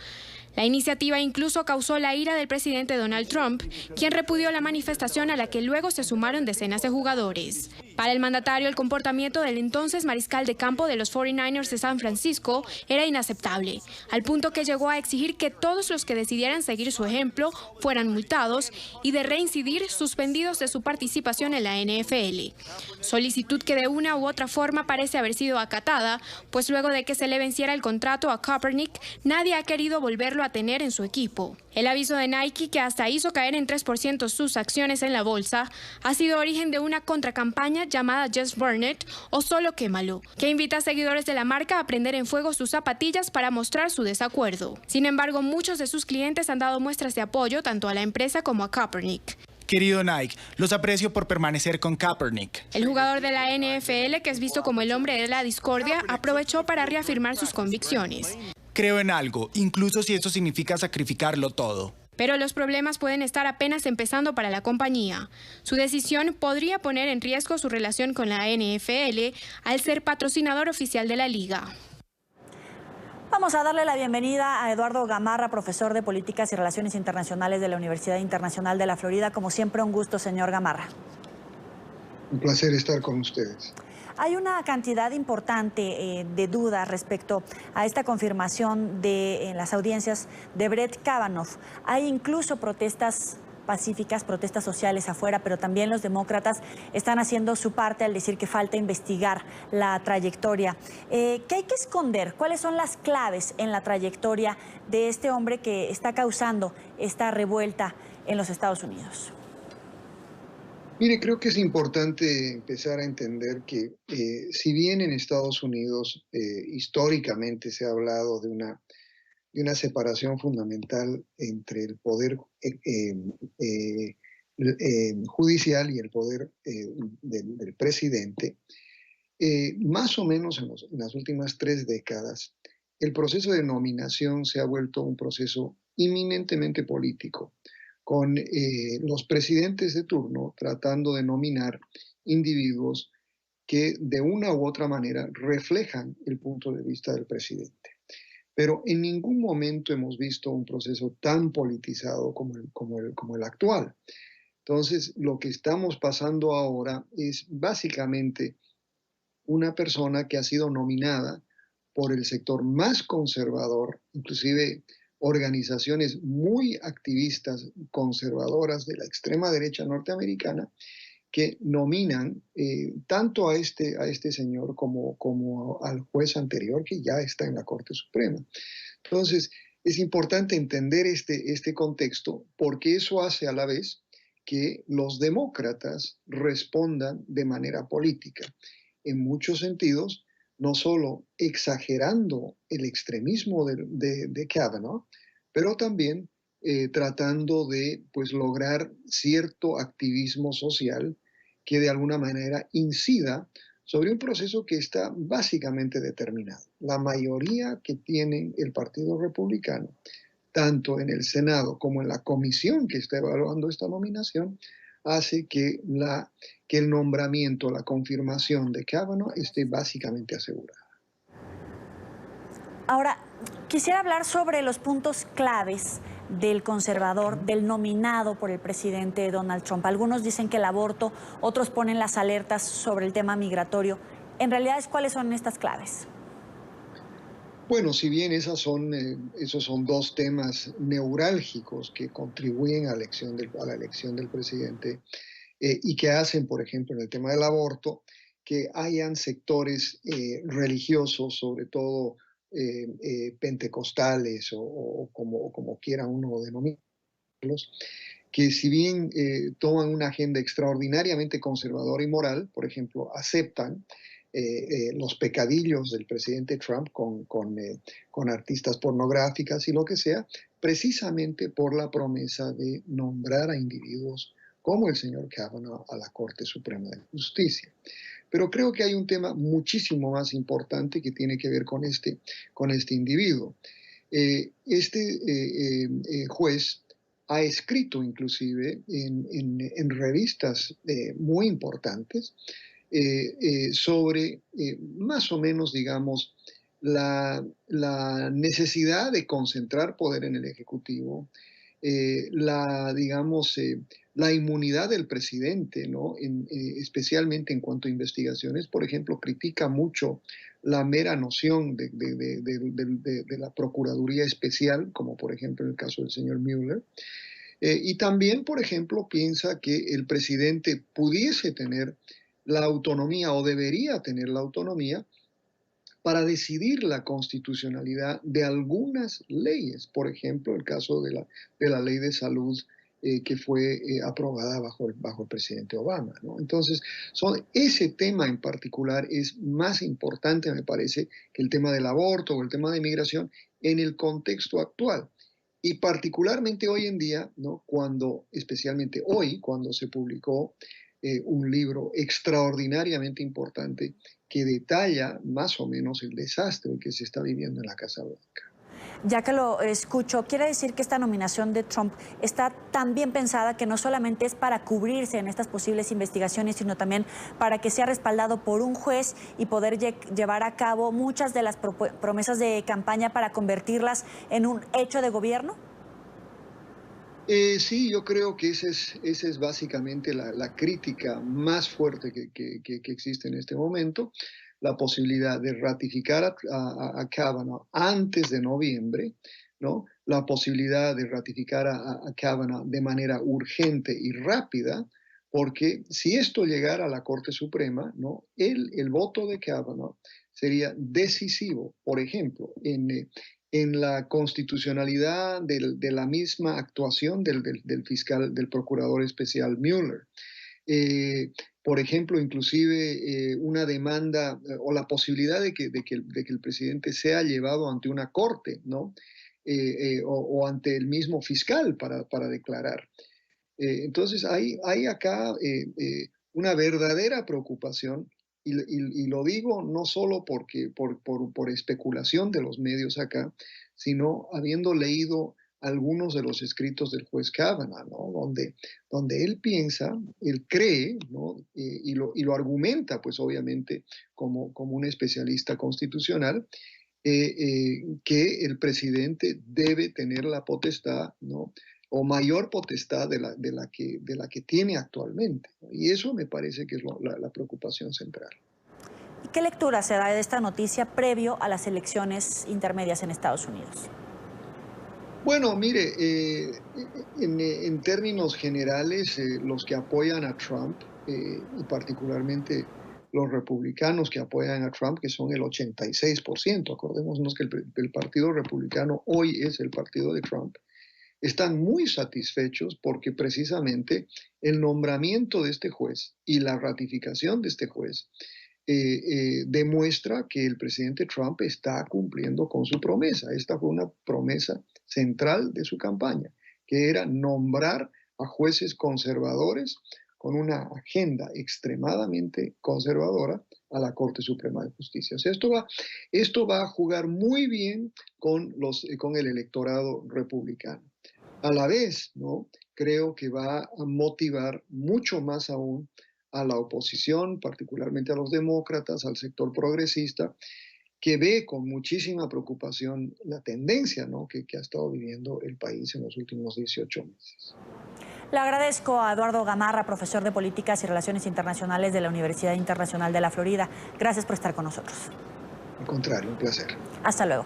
La iniciativa incluso causó la ira del presidente Donald Trump, quien repudió la manifestación a la que luego se sumaron decenas de jugadores. Para el mandatario, el comportamiento del entonces mariscal de campo de los 49ers de San Francisco era inaceptable, al punto que llegó a exigir que todos los que decidieran seguir su ejemplo fueran multados y de reincidir suspendidos de su participación en la NFL. Solicitud que de una u otra forma parece haber sido acatada, pues luego de que se le venciera el contrato a Kaepernick, nadie ha querido volverlo a tener en su equipo. El aviso de Nike, que hasta hizo caer en 3% sus acciones en la bolsa, ha sido origen de una contracampaña llamada Just Burn It o Solo Quémalo, que invita a seguidores de la marca a prender en fuego sus zapatillas para mostrar su desacuerdo. Sin embargo, muchos de sus clientes han dado muestras de apoyo tanto a la empresa como a Kaepernick. Querido Nike, los aprecio por permanecer con Kaepernick. El jugador de la NFL, que es visto como el hombre de la discordia, aprovechó para reafirmar sus convicciones. Creo en algo, incluso si eso significa sacrificarlo todo. Pero los problemas pueden estar apenas empezando para la compañía. Su decisión podría poner en riesgo su relación con la NFL al ser patrocinador oficial de la liga. Vamos a darle la bienvenida a Eduardo Gamarra, profesor de Políticas y Relaciones Internacionales de la Universidad Internacional de la Florida. Como siempre, un gusto, señor Gamarra. Un placer estar con ustedes. Hay una cantidad importante de dudas respecto a esta confirmación de las audiencias de Brett Kavanaugh. Hay incluso protestas pacíficas, protestas sociales afuera, pero también los demócratas están haciendo su parte al decir que falta investigar la trayectoria. ¿Qué hay que esconder? ¿Cuáles son las claves en la trayectoria de este hombre que está causando esta revuelta en los Estados Unidos? Mire, creo que es importante empezar a entender que si bien en Estados Unidos históricamente se ha hablado de una separación fundamental entre el poder judicial y el poder del presidente, más o menos en las últimas 3 décadas, el proceso de nominación se ha vuelto un proceso eminentemente político, con los presidentes de turno tratando de nominar individuos que de una u otra manera reflejan el punto de vista del presidente. Pero en ningún momento hemos visto un proceso tan politizado como el actual. Entonces, lo que estamos pasando ahora es básicamente una persona que ha sido nominada por el sector más conservador, inclusive organizaciones muy activistas conservadoras de la extrema derecha norteamericana, que nominan tanto a este señor como al juez anterior, que ya está en la Corte Suprema. Entonces, es importante entender este contexto, porque eso hace a la vez que los demócratas respondan de manera política. En muchos sentidos, no solo exagerando el extremismo de Kavanaugh, pero también tratando de pues, lograr cierto activismo social que de alguna manera incida sobre un proceso que está básicamente determinado. La mayoría que tiene el Partido Republicano, tanto en el Senado como en la comisión que está evaluando esta nominación, hace que el nombramiento, la confirmación de Kavanaugh esté básicamente asegurada. Ahora, quisiera hablar sobre los puntos claves del conservador, del nominado por el presidente Donald Trump. Algunos dicen que el aborto, otros ponen las alertas sobre el tema migratorio. En realidad, ¿cuáles son estas claves? Bueno, si bien esos son dos temas neurálgicos que contribuyen a la elección del presidente y que hacen, por ejemplo, en el tema del aborto, que hayan sectores religiosos, sobre todo pentecostales o como quiera uno denominarlos, que si bien toman una agenda extraordinariamente conservadora y moral, por ejemplo, aceptan los pecadillos del presidente Trump con artistas pornográficas y lo que sea, precisamente por la promesa de nombrar a individuos como el señor Kavanaugh a la Corte Suprema de Justicia. Pero creo que hay un tema muchísimo más importante que tiene que ver con este individuo. Juez ha escrito inclusive en revistas muy importantes sobre más o menos, digamos, la necesidad de concentrar poder en el Ejecutivo, la inmunidad del presidente, ¿no? Especialmente en cuanto a investigaciones. Por ejemplo, critica mucho la mera noción de la Procuraduría Especial, como por ejemplo en el caso del señor Mueller. Y también, por ejemplo, piensa que el presidente pudiese tener la autonomía o debería tener la autonomía para decidir la constitucionalidad de algunas leyes, por ejemplo, el caso de la ley de salud que fue aprobada bajo el presidente Obama, ¿no? Entonces, ese tema en particular es más importante, me parece, que el tema del aborto o el tema de migración en el contexto actual. Y particularmente hoy en día, ¿no? Especialmente hoy, cuando se publicó un libro extraordinariamente importante que detalla más o menos el desastre que se está viviendo en la Casa Blanca. Ya que lo escucho, quiere decir que esta nominación de Trump está tan bien pensada que no solamente es para cubrirse en estas posibles investigaciones, sino también para que sea respaldado por un juez y poder llevar a cabo muchas de las promesas de campaña para convertirlas en un hecho de gobierno. Sí, yo creo que esa es básicamente la crítica más fuerte que existe en este momento, la posibilidad de ratificar a Kavanaugh antes de noviembre, ¿no? La posibilidad de ratificar a Kavanaugh de manera urgente y rápida, porque si esto llegara a la Corte Suprema, ¿no? El voto de Kavanaugh sería decisivo, por ejemplo, en la constitucionalidad de la misma actuación del procurador especial Mueller. Por ejemplo, inclusive una demanda o la posibilidad de que el presidente sea llevado ante una corte, ¿no? O ante el mismo fiscal para declarar. Entonces hay acá una verdadera preocupación. Y lo digo no solo por especulación de los medios acá, sino habiendo leído algunos de los escritos del juez Kavanaugh, ¿no? Donde él piensa, él cree, ¿no? Y lo argumenta, pues obviamente, como un especialista constitucional, que el presidente debe tener la potestad, ¿no? O mayor potestad de la que tiene actualmente, ¿no? Y eso me parece que es la preocupación central. ¿Y qué lectura se da de esta noticia previo a las elecciones intermedias en Estados Unidos? Bueno, mire, en términos generales, los que apoyan a Trump, y particularmente los republicanos que apoyan a Trump, que son el 86%, acordémonos que el Partido Republicano hoy es el partido de Trump, están muy satisfechos porque precisamente el nombramiento de este juez y la ratificación de este juez demuestra que el presidente Trump está cumpliendo con su promesa. Esta fue una promesa central de su campaña, que era nombrar a jueces conservadores con una agenda extremadamente conservadora a la Corte Suprema de Justicia. O sea, esto va a jugar muy bien con el electorado republicano. A la vez, ¿no? Creo que va a motivar mucho más aún a la oposición, particularmente a los demócratas, al sector progresista, que ve con muchísima preocupación la tendencia, ¿no? que ha estado viviendo el país en los últimos 18 meses. Le agradezco a Eduardo Gamarra, profesor de Políticas y Relaciones Internacionales de la Universidad Internacional de la Florida. Gracias por estar con nosotros. Al contrario, un placer. Hasta luego.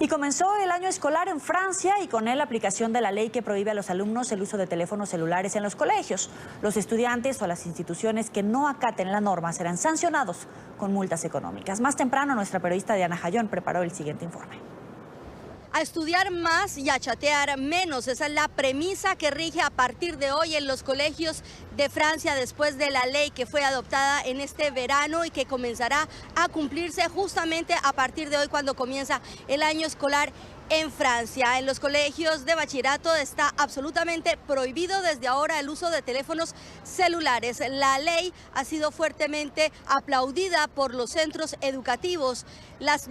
Y comenzó el año escolar en Francia y con él la aplicación de la ley que prohíbe a los alumnos el uso de teléfonos celulares en los colegios. Los estudiantes o las instituciones que no acaten la norma serán sancionados con multas económicas. Más temprano, nuestra periodista Diana Jayón preparó el siguiente informe. A estudiar más y a chatear menos. Esa es la premisa que rige a partir de hoy en los colegios de Francia después de la ley que fue adoptada en este verano y que comenzará a cumplirse justamente a partir de hoy cuando comienza el año escolar en Francia. En los colegios de bachillerato está absolutamente prohibido desde ahora el uso de teléfonos celulares. La ley ha sido fuertemente aplaudida por los centros educativos. Las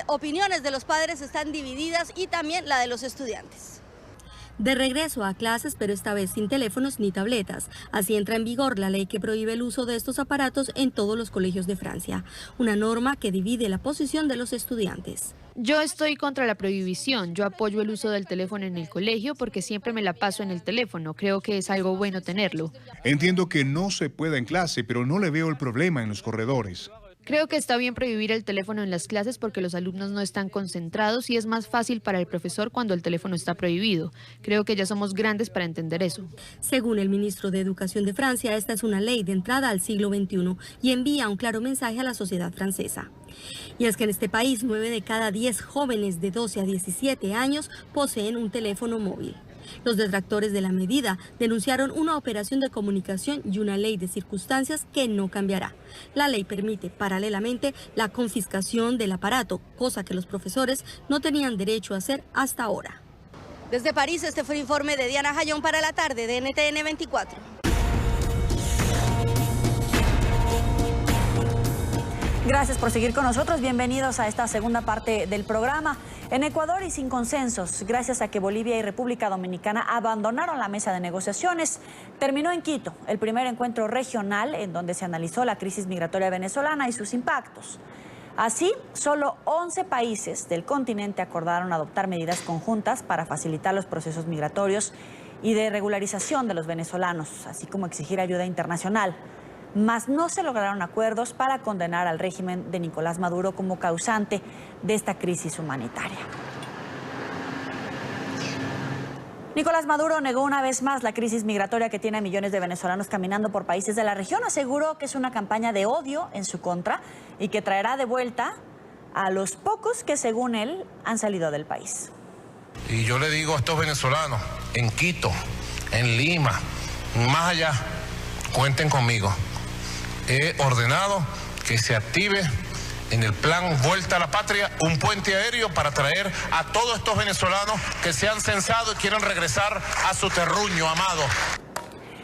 opiniones de los padres están divididas y también la de los estudiantes. De regreso a clases, pero esta vez sin teléfonos ni tabletas. Así entra en vigor la ley que prohíbe el uso de estos aparatos en todos los colegios de Francia. Una norma que divide la posición de los estudiantes. Yo estoy contra la prohibición. Yo apoyo el uso del teléfono en el colegio porque siempre me la paso en el teléfono. Creo que es algo bueno tenerlo. Entiendo que no se pueda en clase, pero no le veo el problema en los corredores. Creo que está bien prohibir el teléfono en las clases porque los alumnos no están concentrados y es más fácil para el profesor cuando el teléfono está prohibido. Creo que ya somos grandes para entender eso. Según el ministro de Educación de Francia, esta es una ley de entrada al siglo XXI y envía un claro mensaje a la sociedad francesa. Y es que en este país 9 de cada 10 jóvenes de 12 a 17 años poseen un teléfono móvil. Los detractores de la medida denunciaron una operación de comunicación y una ley de circunstancias que no cambiará. La ley permite paralelamente la confiscación del aparato, cosa que los profesores no tenían derecho a hacer hasta ahora. Desde París, este fue el informe de Diana Jayón para la tarde de NTN 24. Gracias por seguir con nosotros. Bienvenidos a esta segunda parte del programa. En Ecuador y sin consensos, gracias a que Bolivia y República Dominicana abandonaron la mesa de negociaciones, terminó en Quito el primer encuentro regional en donde se analizó la crisis migratoria venezolana y sus impactos. Así, solo 11 países del continente acordaron adoptar medidas conjuntas para facilitar los procesos migratorios y de regularización de los venezolanos, así como exigir ayuda internacional. Mas no se lograron acuerdos para condenar al régimen de Nicolás Maduro como causante de esta crisis humanitaria. Nicolás Maduro negó una vez más la crisis migratoria que tiene a millones de venezolanos caminando por países de la región. Aseguró que es una campaña de odio en su contra y que traerá de vuelta a los pocos que, según él, han salido del país. Y yo le digo a estos venezolanos, en Quito, en Lima, más allá, cuenten conmigo. He ordenado que se active en el plan Vuelta a la Patria un puente aéreo para traer a todos estos venezolanos que se han censado y quieren regresar a su terruño amado.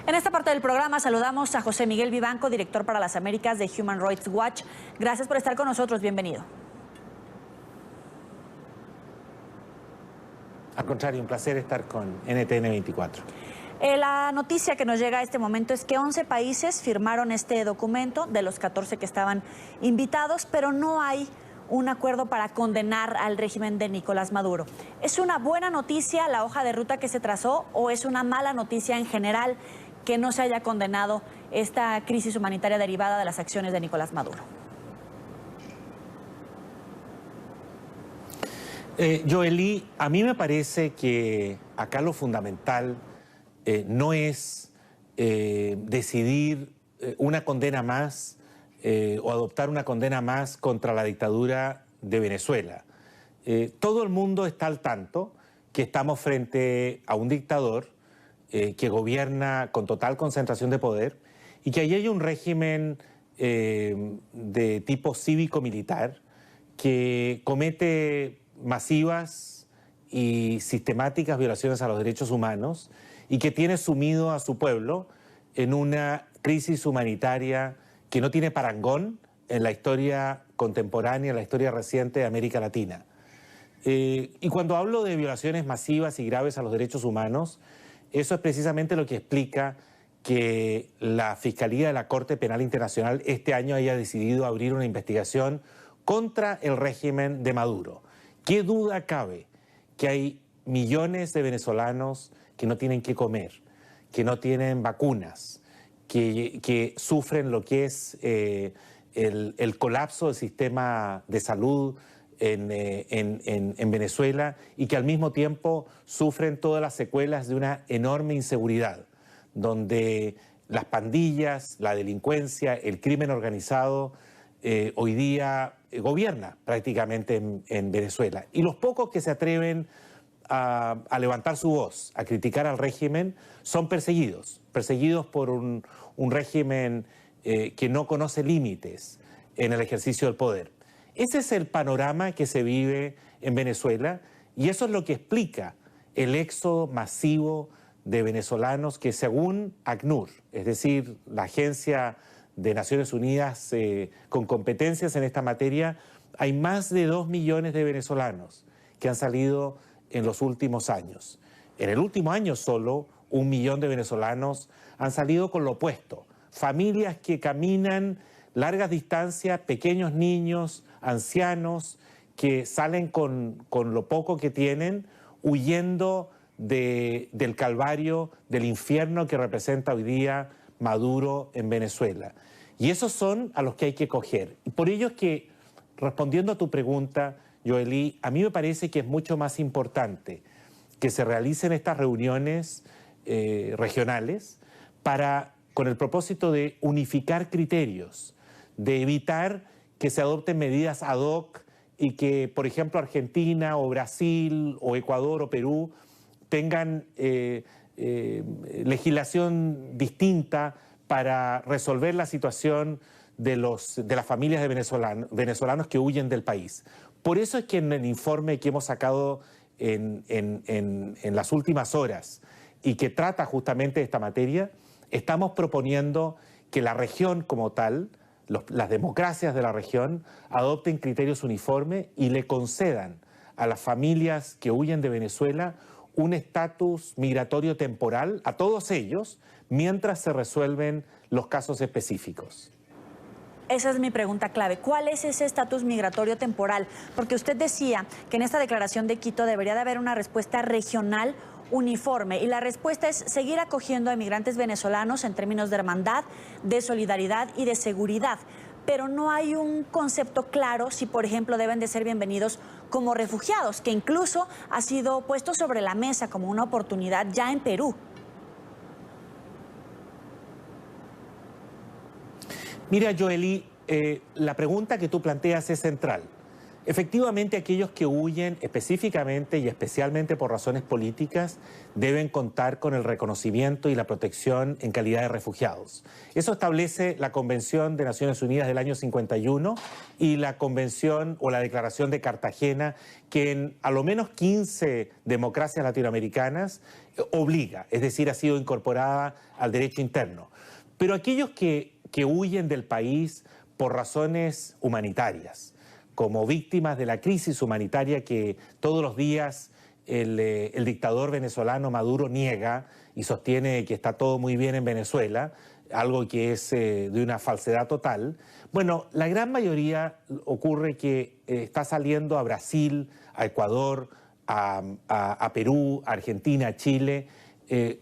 En esta parte del programa saludamos a José Miguel Vivanco, director para las Américas de Human Rights Watch. Gracias por estar con nosotros. Bienvenido. Al contrario, un placer estar con NTN 24. La noticia que nos llega a este momento es que 11 países firmaron este documento, de los 14 que estaban invitados, pero no hay un acuerdo para condenar al régimen de Nicolás Maduro. ¿Es una buena noticia la hoja de ruta que se trazó o es una mala noticia en general que no se haya condenado esta crisis humanitaria derivada de las acciones de Nicolás Maduro? Joely, a mí me parece que acá lo fundamental no es decidir una condena más o adoptar una condena más contra la dictadura de Venezuela. Todo el mundo está al tanto que estamos frente a un dictador que gobierna con total concentración de poder y que ahí hay un régimen de tipo cívico-militar que comete masivas y sistemáticas violaciones a los derechos humanos y que tiene sumido a su pueblo en una crisis humanitaria que no tiene parangón en la historia contemporánea, en la historia reciente de América Latina. Y cuando hablo de violaciones masivas y graves a los derechos humanos, eso es precisamente lo que explica que la Fiscalía de la Corte Penal Internacional este año haya decidido abrir una investigación contra el régimen de Maduro. ¿Qué duda cabe que hay millones de venezolanos que no tienen qué comer, que no tienen vacunas, que sufren lo que es el colapso del sistema de salud en Venezuela y que al mismo tiempo sufren todas las secuelas de una enorme inseguridad, donde las pandillas, la delincuencia, el crimen organizado hoy día gobierna prácticamente en Venezuela. Y los pocos que se atreven a levantar su voz, a criticar al régimen, son perseguidos por un régimen que no conoce límites en el ejercicio del poder. Ese es el panorama que se vive en Venezuela y eso es lo que explica el éxodo masivo de venezolanos que, según ACNUR, es decir, la Agencia de Naciones Unidas con competencias en esta materia, hay más de 2 millones de venezolanos que han salido en los últimos años. En el último año solo 1 millón de venezolanos han salido con lo opuesto. Familias que caminan largas distancias, pequeños niños, ancianos, que salen con lo poco que tienen, huyendo del calvario, del infierno que representa hoy día Maduro en Venezuela. Y esos son a los que hay que coger. Y por ello es que, respondiendo a tu pregunta, Joely, a mí me parece que es mucho más importante que se realicen estas reuniones regionales con el propósito de unificar criterios, de evitar que se adopten medidas ad hoc y que, por ejemplo, Argentina o Brasil o Ecuador o Perú tengan legislación distinta para resolver la situación de las familias de venezolanos que huyen del país. Por eso es que en el informe que hemos sacado en las últimas horas y que trata justamente de esta materia, estamos proponiendo que la región como tal, las democracias de la región, adopten criterios uniformes y le concedan a las familias que huyen de Venezuela un estatus migratorio temporal a todos ellos mientras se resuelven los casos específicos. Esa es mi pregunta clave. ¿Cuál es ese estatus migratorio temporal? Porque usted decía que en esta declaración de Quito debería de haber una respuesta regional uniforme y la respuesta es seguir acogiendo a inmigrantes venezolanos en términos de hermandad, de solidaridad y de seguridad. Pero no hay un concepto claro si, por ejemplo, deben de ser bienvenidos como refugiados, que incluso ha sido puesto sobre la mesa como una oportunidad ya en Perú. Mira, Joely, la pregunta que tú planteas es central. Efectivamente, aquellos que huyen específicamente y especialmente por razones políticas deben contar con el reconocimiento y la protección en calidad de refugiados. Eso establece la Convención de Naciones Unidas del año 51 y la Convención o la Declaración de Cartagena, que en a lo menos 15 democracias latinoamericanas obliga, es decir, ha sido incorporada al derecho interno. Pero aquellos que huyen del país por razones humanitarias, como víctimas de la crisis humanitaria que todos los días el dictador venezolano Maduro niega y sostiene que está todo muy bien en Venezuela, algo que es de una falsedad total. Bueno, la gran mayoría ocurre que está saliendo a Brasil, a Ecuador, a Perú, a Argentina, a Chile,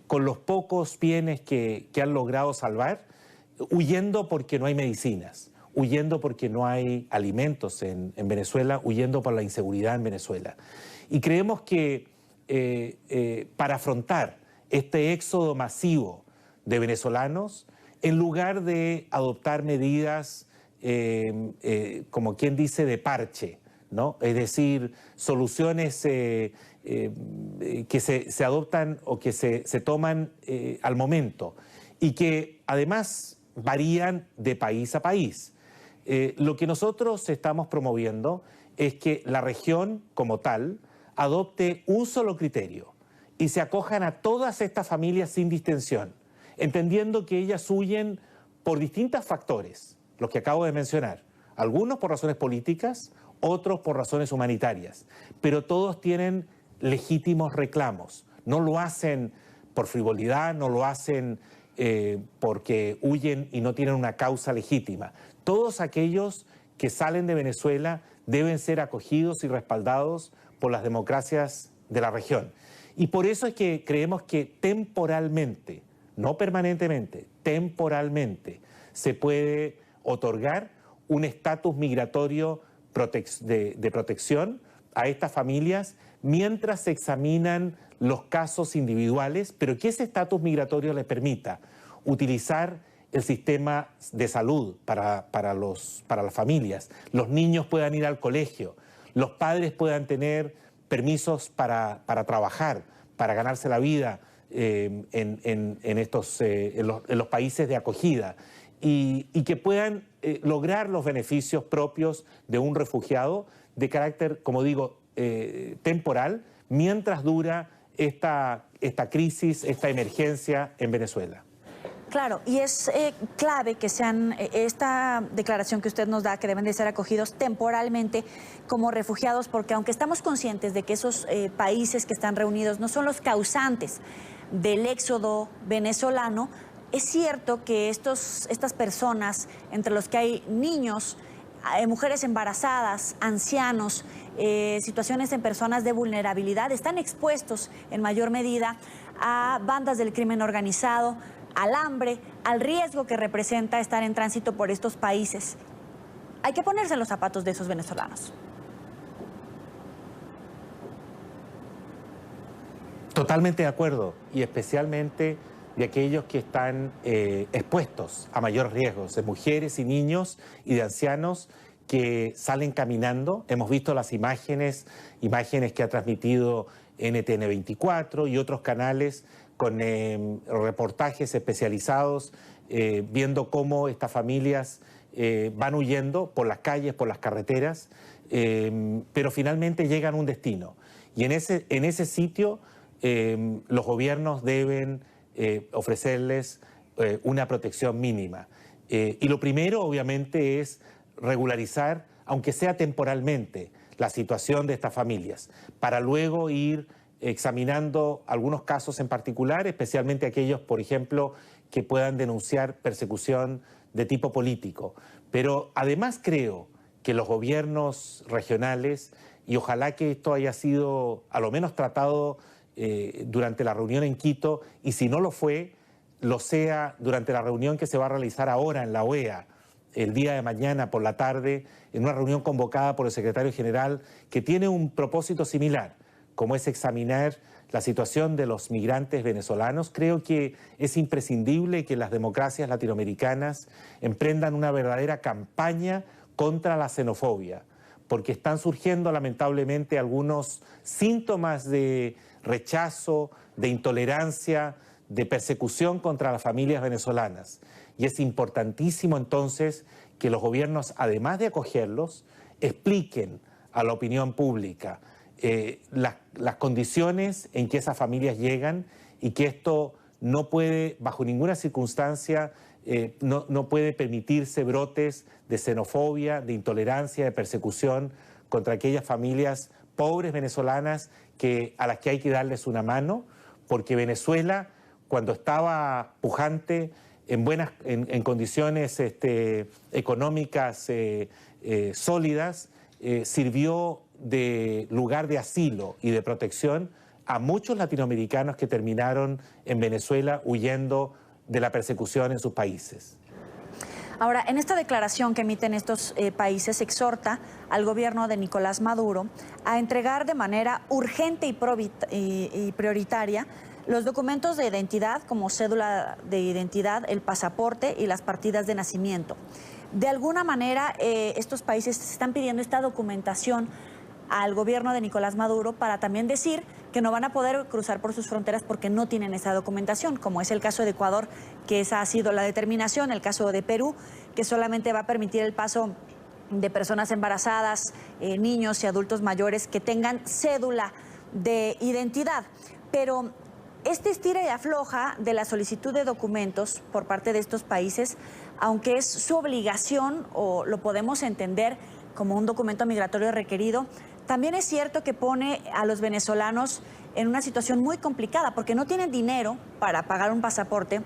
con los pocos bienes que han logrado salvar, huyendo porque no hay medicinas, huyendo porque no hay alimentos en Venezuela, huyendo por la inseguridad en Venezuela. Y creemos que para afrontar este éxodo masivo de venezolanos, en lugar de adoptar medidas, como quien dice, de parche, ¿no? Es decir, soluciones que se adoptan o que se toman al momento y que además varían de país a país. Lo que nosotros estamos promoviendo es que la región como tal adopte un solo criterio y se acojan a todas estas familias sin distinción, entendiendo que ellas huyen por distintos factores, los que acabo de mencionar, algunos por razones políticas, otros por razones humanitarias, pero todos tienen legítimos reclamos, no lo hacen por frivolidad, no lo hacen porque huyen y no tienen una causa legítima. Todos aquellos que salen de Venezuela deben ser acogidos y respaldados por las democracias de la región. Y por eso es que creemos que temporalmente, no permanentemente, temporalmente, se puede otorgar un estatus migratorio de protección a estas familias mientras se examinan los casos individuales, pero que ese estatus migratorio les permita utilizar el sistema de salud para las familias, los niños puedan ir al colegio, los padres puedan tener permisos para trabajar, para ganarse la vida en los países de acogida y que puedan lograr los beneficios propios de un refugiado de carácter, como digo, temporal, mientras dura esta crisis, esta emergencia en Venezuela. Claro, y es clave que sean esta declaración que usted nos da, que deben de ser acogidos temporalmente como refugiados, porque aunque estamos conscientes de que esos países que están reunidos no son los causantes del éxodo venezolano, es cierto que estas personas, entre los que hay niños, mujeres embarazadas, ancianos, situaciones en personas de vulnerabilidad, están expuestos en mayor medida a bandas del crimen organizado, al hambre, al riesgo que representa estar en tránsito por estos países. Hay que ponerse en los zapatos de esos venezolanos. Totalmente de acuerdo, y especialmente de aquellos que están expuestos a mayores riesgos, de mujeres y niños y de ancianos que salen caminando. Hemos visto las imágenes que ha transmitido NTN 24 y otros canales con reportajes especializados, viendo cómo estas familias van huyendo por las calles, por las carreteras, pero finalmente llegan a un destino. Y en ese sitio los gobiernos deben ofrecerles una protección mínima. Y lo primero, obviamente, es regularizar, aunque sea temporalmente, la situación de estas familias, para luego ir examinando algunos casos en particular, especialmente aquellos, por ejemplo, que puedan denunciar persecución de tipo político. Pero además creo que los gobiernos regionales, y ojalá que esto haya sido a lo menos tratado durante la reunión en Quito, y si no lo fue, lo sea durante la reunión que se va a realizar ahora en la OEA, el día de mañana por la tarde, en una reunión convocada por el secretario general, que tiene un propósito similar, como es examinar la situación de los migrantes venezolanos. Creo que es imprescindible que las democracias latinoamericanas emprendan una verdadera campaña contra la xenofobia, porque están surgiendo lamentablemente algunos síntomas de rechazo, de intolerancia, de persecución contra las familias venezolanas. Y es importantísimo entonces que los gobiernos, además de acogerlos, expliquen a la opinión pública las condiciones en que esas familias llegan y que esto no puede, bajo ninguna circunstancia, no puede permitirse brotes de xenofobia, de intolerancia, de persecución contra aquellas familias pobres venezolanas a las que hay que darles una mano, porque Venezuela, cuando estaba pujante, en condiciones económicas sólidas, sirvió de lugar de asilo y de protección a muchos latinoamericanos que terminaron en Venezuela huyendo de la persecución en sus países. Ahora, en esta declaración que emiten estos países, exhorta al gobierno de Nicolás Maduro a entregar de manera urgente y prioritaria los documentos de identidad como cédula de identidad, el pasaporte y las partidas de nacimiento. De alguna manera, estos países están pidiendo esta documentación al gobierno de Nicolás Maduro para también decir que no van a poder cruzar por sus fronteras porque no tienen esa documentación, como es el caso de Ecuador, que esa ha sido la determinación, el caso de Perú, que solamente va a permitir el paso de personas embarazadas, niños y adultos mayores que tengan cédula de identidad. Pero este estira y afloja de la solicitud de documentos por parte de estos países, aunque es su obligación o lo podemos entender como un documento migratorio requerido, también es cierto que pone a los venezolanos en una situación muy complicada porque no tienen dinero para pagar un pasaporte,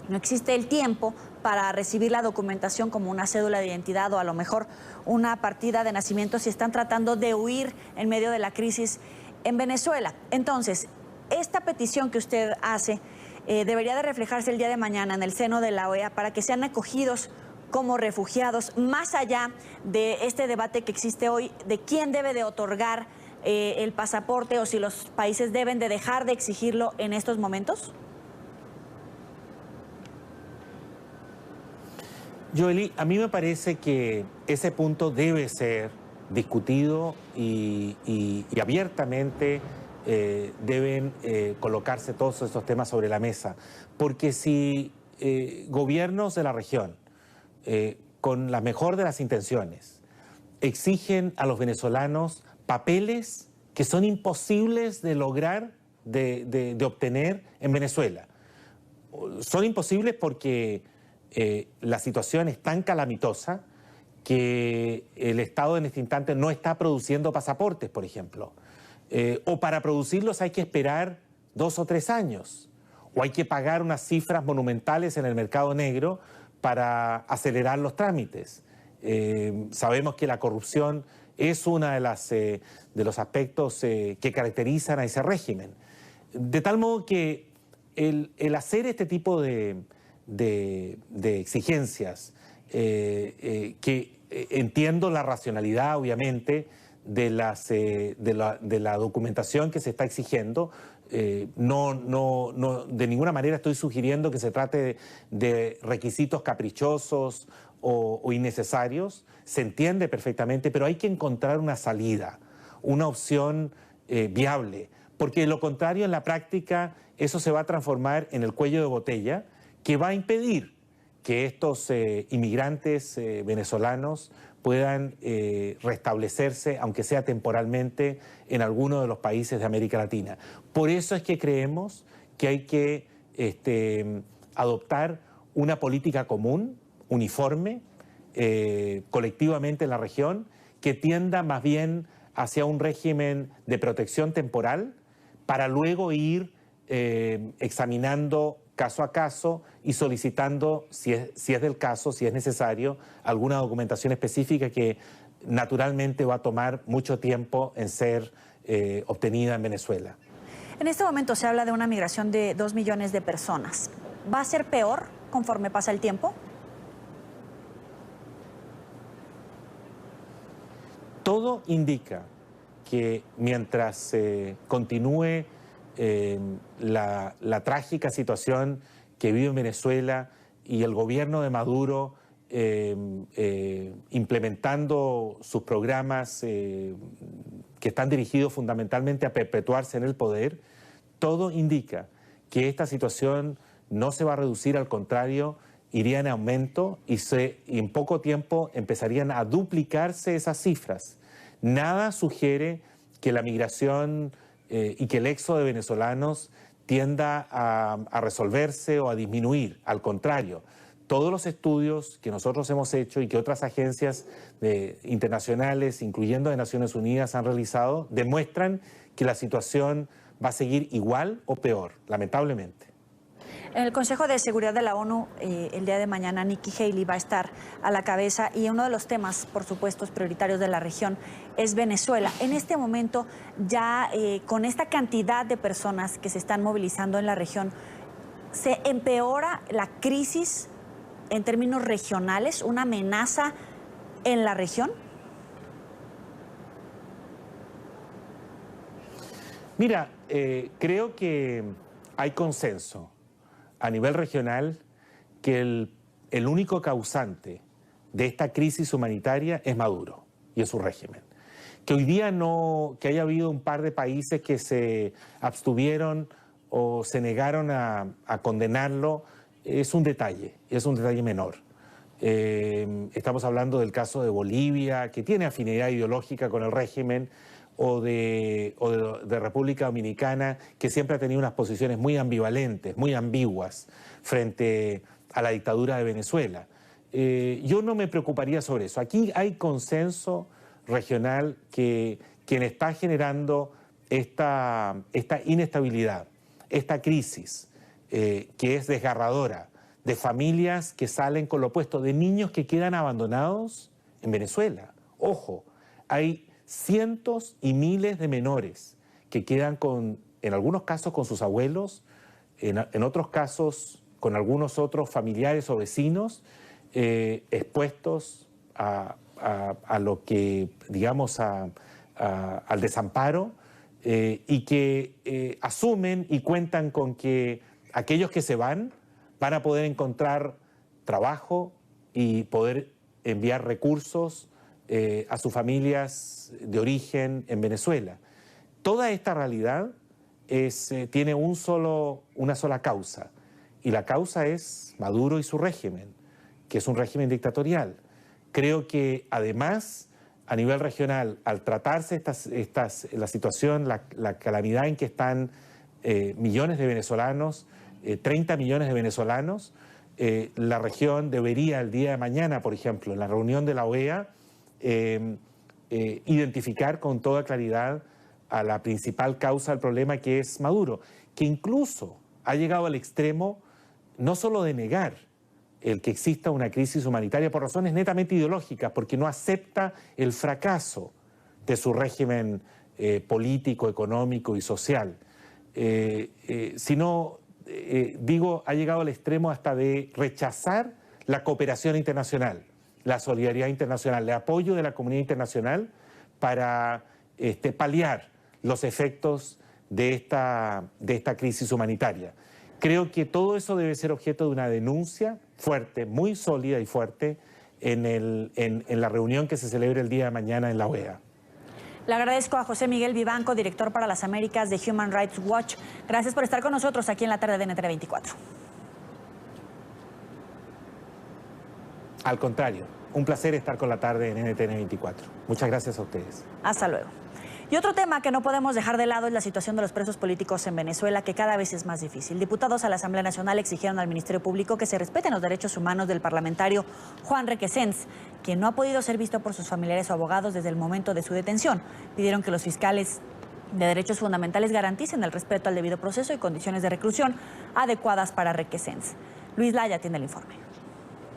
no existe el tiempo para recibir la documentación como una cédula de identidad o a lo mejor una partida de nacimiento si están tratando de huir en medio de la crisis en Venezuela. Entonces, esta petición que usted hace debería de reflejarse el día de mañana en el seno de la OEA para que sean acogidos como refugiados, más allá de este debate que existe hoy de quién debe de otorgar el pasaporte o si los países deben de dejar de exigirlo en estos momentos? Joely, a mí me parece que ese punto debe ser discutido y abiertamente deben colocarse todos estos temas sobre la mesa, porque si gobiernos de la región con la mejor de las intenciones, exigen a los venezolanos papeles que son imposibles de lograr, de obtener en Venezuela. Son imposibles porque la situación es tan calamitosa que el Estado en este instante no está produciendo pasaportes, por ejemplo. O para producirlos hay que esperar 2 o 3 años, o hay que pagar unas cifras monumentales en el mercado negro para acelerar los trámites. Sabemos que la corrupción es uno de los aspectos que caracterizan a ese régimen. De tal modo que el hacer este tipo de exigencias, que entiendo la racionalidad, obviamente, de la documentación que se está exigiendo, no, de ninguna manera estoy sugiriendo que se trate de requisitos caprichosos o innecesarios, se entiende perfectamente, pero hay que encontrar una salida, una opción viable, porque de lo contrario en la práctica eso se va a transformar en el cuello de botella que va a impedir que estos inmigrantes venezolanos puedan restablecerse, aunque sea temporalmente, en alguno de los países de América Latina. Por eso es que creemos que hay que adoptar una política común, uniforme, colectivamente en la región, que tienda más bien hacia un régimen de protección temporal para luego ir examinando caso a caso y solicitando, si es del caso, si es necesario, alguna documentación específica que naturalmente va a tomar mucho tiempo en ser obtenida en Venezuela. En este momento se habla de una migración de 2 millones de personas. ¿Va a ser peor conforme pasa el tiempo? Todo indica que mientras continúe la trágica situación que vive en Venezuela y el gobierno de Maduro implementando sus programas que están dirigidos fundamentalmente a perpetuarse en el poder, todo indica que esta situación no se va a reducir, al contrario, iría en aumento y en poco tiempo empezarían a duplicarse esas cifras. Nada sugiere que la migración y que el éxodo de venezolanos tienda a resolverse o a disminuir, al contrario. todos los estudios que nosotros hemos hecho y que otras agencias internacionales, incluyendo de Naciones Unidas, han realizado, demuestran que la situación va a seguir igual o peor, lamentablemente. En el Consejo de Seguridad de la ONU, el día de mañana, Nikki Haley va a estar a la cabeza y uno de los temas, por supuesto, prioritarios de la región es Venezuela. En este momento, ya con esta cantidad de personas que se están movilizando en la región, ¿se empeora la crisis en términos regionales, una amenaza en la región? Mira, creo que hay consenso a nivel regional que el único causante de esta crisis humanitaria es Maduro y es su régimen. Que hoy día que haya habido un par de países que se abstuvieron o se negaron a condenarlo, es un detalle menor. Estamos hablando del caso de Bolivia, que tiene afinidad ideológica con el régimen, o de República Dominicana, que siempre ha tenido unas posiciones muy ambivalentes, muy ambiguas frente a la dictadura de Venezuela. Yo no me preocuparía sobre eso. Aquí hay consenso regional que quien está generando esta inestabilidad, esta crisis, que es desgarradora, de familias que salen con lo opuesto, de niños que quedan abandonados en Venezuela. Ojo, hay cientos y miles de menores que quedan en algunos casos con sus abuelos, en otros casos con algunos otros familiares o vecinos, expuestos a lo que, digamos, al desamparo, y que asumen y cuentan con que aquellos que se van a poder encontrar trabajo y poder enviar recursos a sus familias de origen en Venezuela. Toda esta realidad tiene una sola causa, y la causa es Maduro y su régimen, que es un régimen dictatorial. Creo que además, a nivel regional, al tratarse la situación, la calamidad en que están millones de venezolanos, 30 millones de venezolanos, la región debería el día de mañana, por ejemplo, en la reunión de la OEA, identificar con toda claridad a la principal causa del problema, que es Maduro, que incluso ha llegado al extremo no solo de negar el que exista una crisis humanitaria por razones netamente ideológicas, porque no acepta el fracaso de su régimen político, económico y social, sino, ha llegado al extremo hasta de rechazar la cooperación internacional, la solidaridad internacional, el apoyo de la comunidad internacional para paliar los efectos de esta crisis humanitaria. Creo que todo eso debe ser objeto de una denuncia fuerte, muy sólida y fuerte, en la reunión que se celebre el día de mañana en la OEA. Le agradezco a José Miguel Vivanco, director para las Américas de Human Rights Watch. Gracias por estar con nosotros aquí en la tarde de NTN 24. Al contrario, un placer estar con la tarde en NTN 24. Muchas gracias a ustedes. Hasta luego. Y otro tema que no podemos dejar de lado es la situación de los presos políticos en Venezuela, que cada vez es más difícil. Diputados a la Asamblea Nacional exigieron al Ministerio Público que se respeten los derechos humanos del parlamentario Juan Requesens, quien no ha podido ser visto por sus familiares o abogados desde el momento de su detención. Pidieron que los fiscales de derechos fundamentales garanticen el respeto al debido proceso y condiciones de reclusión adecuadas para Requesens. Luis Laya tiene el informe.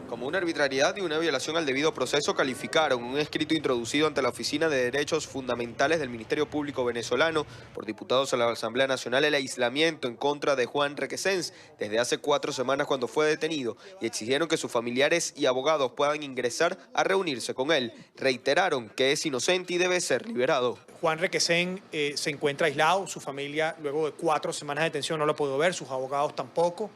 Como una arbitrariedad y una violación al debido proceso, calificaron un escrito introducido ante la Oficina de Derechos Fundamentales del Ministerio Público venezolano por diputados a la Asamblea Nacional el aislamiento en contra de Juan Requesens desde hace 4 semanas cuando fue detenido, y exigieron que sus familiares y abogados puedan ingresar a reunirse con él. Reiteraron que es inocente y debe ser liberado. Juan Requesens se encuentra aislado, su familia luego de 4 semanas de detención no lo ha podido ver, sus abogados tampoco.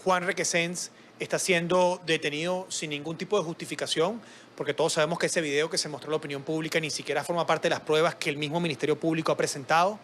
Juan Requesens está siendo detenido sin ningún tipo de justificación, porque todos sabemos que ese video que se mostró a la opinión pública ni siquiera forma parte de las pruebas que el mismo Ministerio Público ha presentado,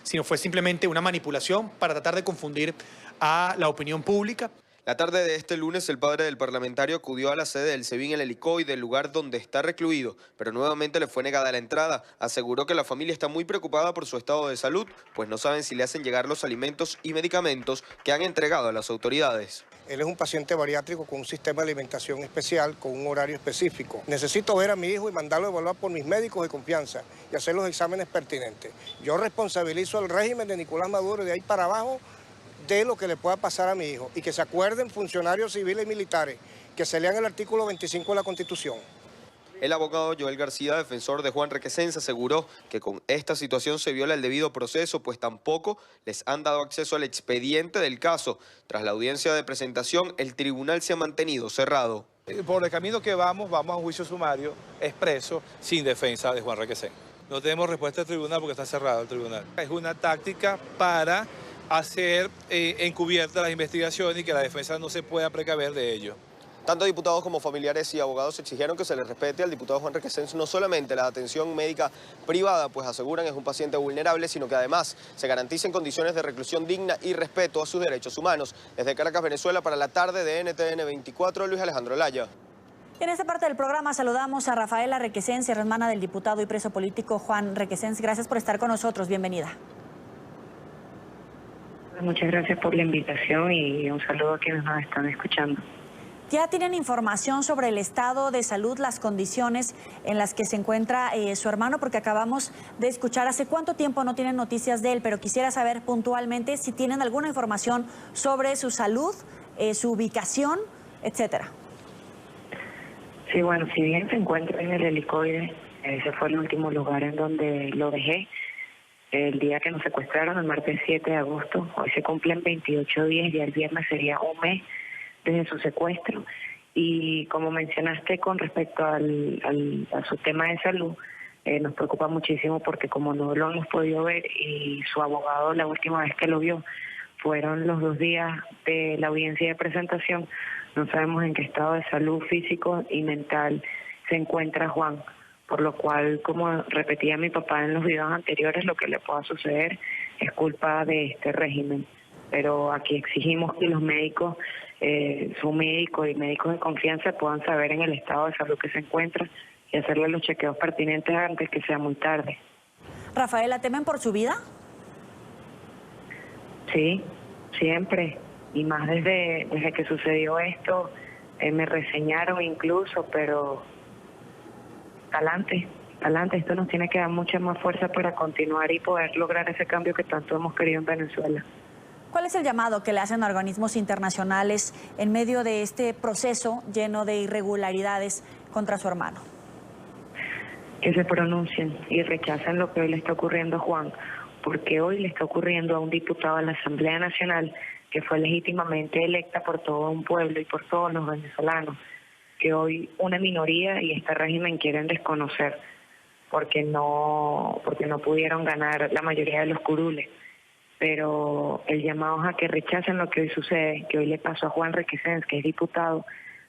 sino fue simplemente una manipulación para tratar de confundir a la opinión pública. La tarde de este lunes, el padre del parlamentario acudió a la sede del SEBIN El Helicoide, del lugar donde está recluido, pero nuevamente le fue negada la entrada. Aseguró que la familia está muy preocupada por su estado de salud, pues no saben si le hacen llegar los alimentos y medicamentos que han entregado a las autoridades. Él es un paciente bariátrico con un sistema de alimentación especial, con un horario específico. Necesito ver a mi hijo y mandarlo a evaluar por mis médicos de confianza y hacer los exámenes pertinentes. Yo responsabilizo al régimen de Nicolás Maduro de ahí para abajo de lo que le pueda pasar a mi hijo. Y que se acuerden funcionarios civiles y militares, que se lean el artículo 25 de la Constitución. El abogado Joel García, defensor de Juan Requesens, aseguró que con esta situación se viola el debido proceso, pues tampoco les han dado acceso al expediente del caso. Tras la audiencia de presentación, el tribunal se ha mantenido cerrado. Por el camino que vamos a un juicio sumario expreso sin defensa de Juan Requesens. No tenemos respuesta del tribunal porque está cerrado el tribunal. Es una táctica para hacer encubierta las investigaciones y que la defensa no se pueda precaver de ello. Tanto diputados como familiares y abogados exigieron que se le respete al diputado Juan Requesens no solamente la atención médica privada, pues aseguran es un paciente vulnerable, sino que además se garanticen condiciones de reclusión digna y respeto a sus derechos humanos. Desde Caracas, Venezuela, para la tarde de NTN 24, Luis Alejandro Laya. En esta parte del programa saludamos a Rafaela Requesens, hermana del diputado y preso político Juan Requesens. Gracias por estar con nosotros, bienvenida. Muchas gracias por la invitación y un saludo a quienes nos están escuchando. ¿Ya tienen información sobre el estado de salud, las condiciones en las que se encuentra su hermano? Porque acabamos de escuchar hace cuánto tiempo no tienen noticias de él, pero quisiera saber puntualmente si tienen alguna información sobre su salud, su ubicación, etcétera. Sí, bueno, si bien se encuentra en el helicoide, ese fue el último lugar en donde lo dejé. El día que nos secuestraron, el martes 7 de agosto, hoy se cumplen 28 días y el viernes sería un mes desde su secuestro. Y como mencionaste con respecto a su tema de salud, nos preocupa muchísimo porque como no lo hemos podido ver y su abogado la última vez que lo vio fueron los 2 días de la audiencia de presentación, no sabemos en qué estado de salud físico y mental se encuentra Juan, por lo cual, como repetía mi papá en los videos anteriores, lo que le pueda suceder es culpa de este régimen. Pero aquí exigimos que los médicos, su médico y médicos de confianza puedan saber en el estado de salud que se encuentra y hacerle los chequeos pertinentes antes que sea muy tarde. Rafaela, ¿temen por su vida? Sí, siempre. Y más desde que sucedió esto, me reseñaron incluso, pero adelante, esto nos tiene que dar mucha más fuerza para continuar y poder lograr ese cambio que tanto hemos querido en Venezuela. ¿Cuál es el llamado que le hacen a organismos internacionales en medio de este proceso lleno de irregularidades contra su hermano? Que se pronuncien y rechacen lo que hoy le está ocurriendo a Juan, porque hoy le está ocurriendo a un diputado de la Asamblea Nacional que fue legítimamente electa por todo un pueblo y por todos los venezolanos, que hoy una minoría y este régimen quieren desconocer porque no pudieron ganar la mayoría de los curules. Pero el llamado es a que rechacen lo que hoy sucede, que hoy le pasó a Juan Requesens, que es diputado,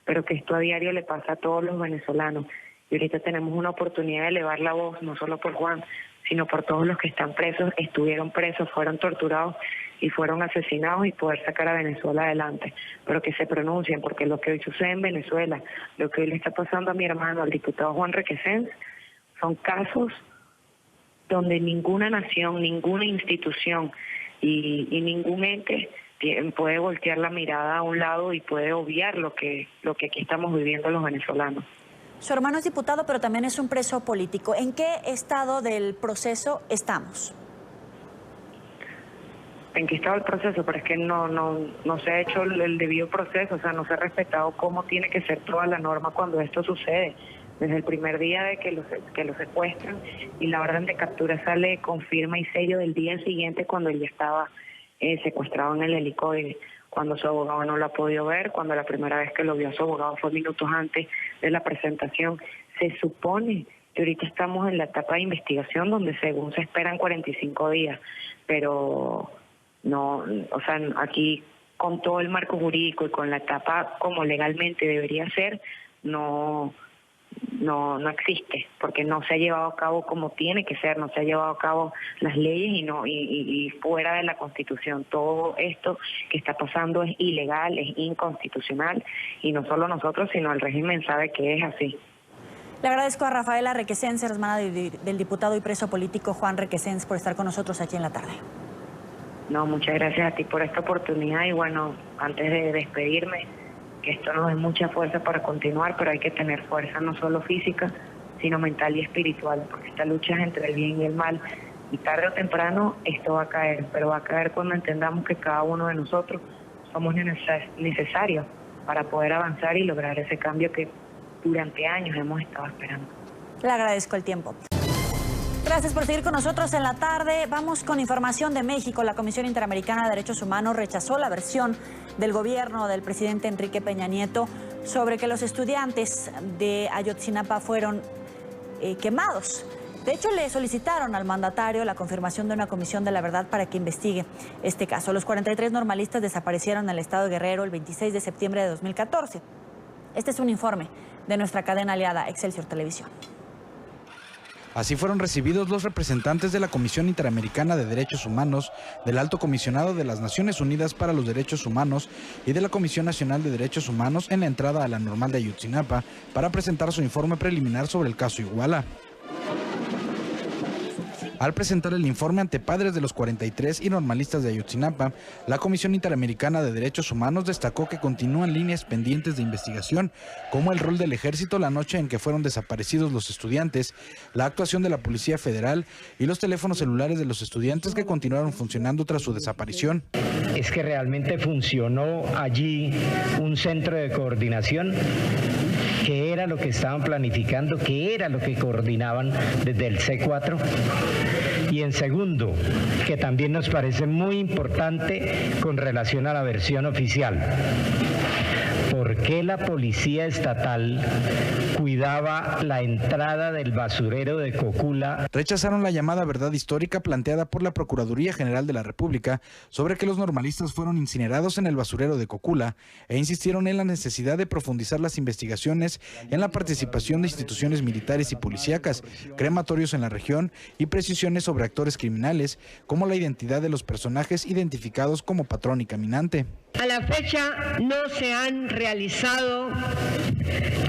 pero que esto a diario le pasa a todos los venezolanos. Y ahorita tenemos una oportunidad de elevar la voz, no solo por Juan, sino por todos los que están presos, estuvieron presos, fueron torturados y fueron asesinados, y poder sacar a Venezuela adelante. Pero que se pronuncien, porque lo que hoy sucede en Venezuela, lo que hoy le está pasando a mi hermano, al diputado Juan Requesens, son casos donde ninguna nación, ninguna institución y ningún ente puede voltear la mirada a un lado y puede obviar lo que aquí estamos viviendo los venezolanos. Su hermano es diputado, pero también es un preso político. ¿En qué estado del proceso estamos? ¿En qué estado el proceso? Pero es que no se ha hecho el debido proceso, o sea, no se ha respetado cómo tiene que ser toda la norma cuando esto sucede. Desde el primer día de que lo secuestran y la orden de captura sale con firma y sello del día siguiente cuando él ya estaba secuestrado en el helicoide, cuando su abogado no lo ha podido ver, cuando la primera vez que lo vio a su abogado fue minutos antes de la presentación. Se supone que ahorita estamos en la etapa de investigación donde según se esperan 45 días, pero no, o sea, aquí con todo el marco jurídico y con la etapa como legalmente debería ser, no existe, porque no se ha llevado a cabo como tiene que ser, no se ha llevado a cabo las leyes y fuera de la Constitución. Todo esto que está pasando es ilegal, es inconstitucional, y no solo nosotros, sino el régimen sabe que es así. Le agradezco a Rafaela Requesens, hermana del diputado y preso político Juan Requesens, por estar con nosotros aquí en la tarde. No, muchas gracias a ti por esta oportunidad y bueno, antes de despedirme, que esto nos dé mucha fuerza para continuar, pero hay que tener fuerza no solo física, sino mental y espiritual, porque esta lucha es entre el bien y el mal y tarde o temprano esto va a caer, pero va a caer cuando entendamos que cada uno de nosotros somos necesarios para poder avanzar y lograr ese cambio que durante años hemos estado esperando. Le agradezco el tiempo. Gracias por seguir con nosotros en la tarde. Vamos con información de México. La Comisión Interamericana de Derechos Humanos rechazó la versión del gobierno del presidente Enrique Peña Nieto sobre que los estudiantes de Ayotzinapa fueron quemados. De hecho, le solicitaron al mandatario la confirmación de una comisión de la verdad para que investigue este caso. Los 43 normalistas desaparecieron en el estado de Guerrero el 26 de septiembre de 2014. Este es un informe de nuestra cadena aliada Excelsior Televisión. Así fueron recibidos los representantes de la Comisión Interamericana de Derechos Humanos, del Alto Comisionado de las Naciones Unidas para los Derechos Humanos y de la Comisión Nacional de Derechos Humanos en la entrada a la Normal de Ayotzinapa para presentar su informe preliminar sobre el caso Iguala. Al presentar el informe ante padres de los 43 y normalistas de Ayotzinapa, la Comisión Interamericana de Derechos Humanos destacó que continúan líneas pendientes de investigación, como el rol del ejército la noche en que fueron desaparecidos los estudiantes, la actuación de la Policía Federal y los teléfonos celulares de los estudiantes que continuaron funcionando tras su desaparición. Es que realmente funcionó allí un centro de coordinación, que era lo que estaban planificando, que era lo que coordinaban desde el C4. Y en segundo, que también nos parece muy importante con relación a la versión oficial. ¿Por qué la policía estatal cuidaba la entrada del basurero de Cocula? Rechazaron la llamada verdad histórica planteada por la Procuraduría General de la República sobre que los normalistas fueron incinerados en el basurero de Cocula e insistieron en la necesidad de profundizar las investigaciones en la participación de instituciones militares y policíacas, crematorios en la región y precisiones sobre actores criminales, como la identidad de los personajes identificados como patrón y caminante. A la fecha no se han realizado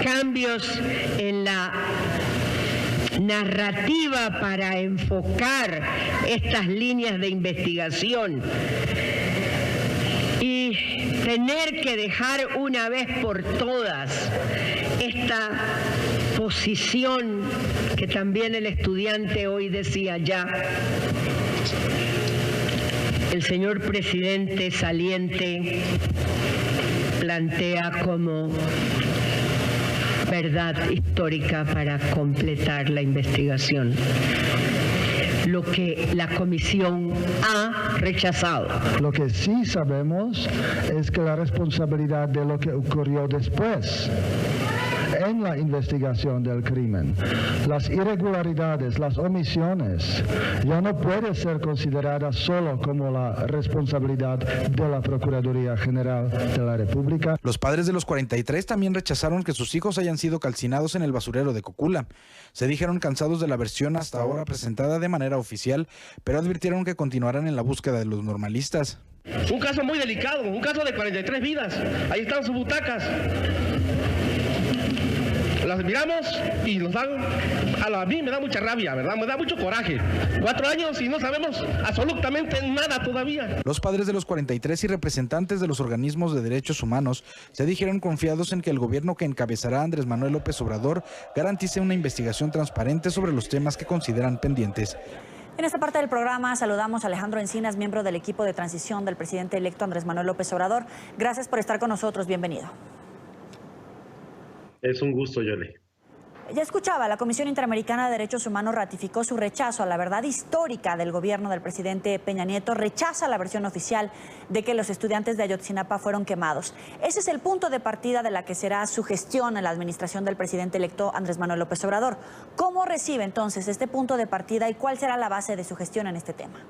cambios en la narrativa para enfocar estas líneas de investigación y tener que dejar una vez por todas esta posición que también el estudiante hoy decía ya. El señor presidente saliente plantea como verdad histórica para completar la investigación, lo que la comisión ha rechazado. Lo que sí sabemos es que la responsabilidad de lo que ocurrió después en la investigación del crimen, las irregularidades, las omisiones, ya no puede ser considerada solo como la responsabilidad de la Procuraduría General de la República. Los padres de los 43 también rechazaron que sus hijos hayan sido calcinados en el basurero de Cocula. Se dijeron cansados de la versión hasta ahora presentada de manera oficial, pero advirtieron que continuarán en la búsqueda de los normalistas. Un caso muy delicado, un caso de 43 vidas. Ahí están sus butacas. Las miramos y nos dan, a mí me da mucha rabia, ¿verdad? Me da mucho coraje. 4 años y no sabemos absolutamente nada todavía. Los padres de los 43 y representantes de los organismos de derechos humanos se dijeron confiados en que el gobierno que encabezará Andrés Manuel López Obrador garantice una investigación transparente sobre los temas que consideran pendientes. En esta parte del programa saludamos a Alejandro Encinas, miembro del equipo de transición del presidente electo Andrés Manuel López Obrador. Gracias por estar con nosotros, bienvenido. Es un gusto, Yoli. Ya escuchaba, la Comisión Interamericana de Derechos Humanos ratificó su rechazo a la verdad histórica del gobierno del presidente Peña Nieto, rechaza la versión oficial de que los estudiantes de Ayotzinapa fueron quemados. Ese es el punto de partida de la que será su gestión en la administración del presidente electo Andrés Manuel López Obrador. ¿Cómo recibe entonces este punto de partida y cuál será la base de su gestión en este tema?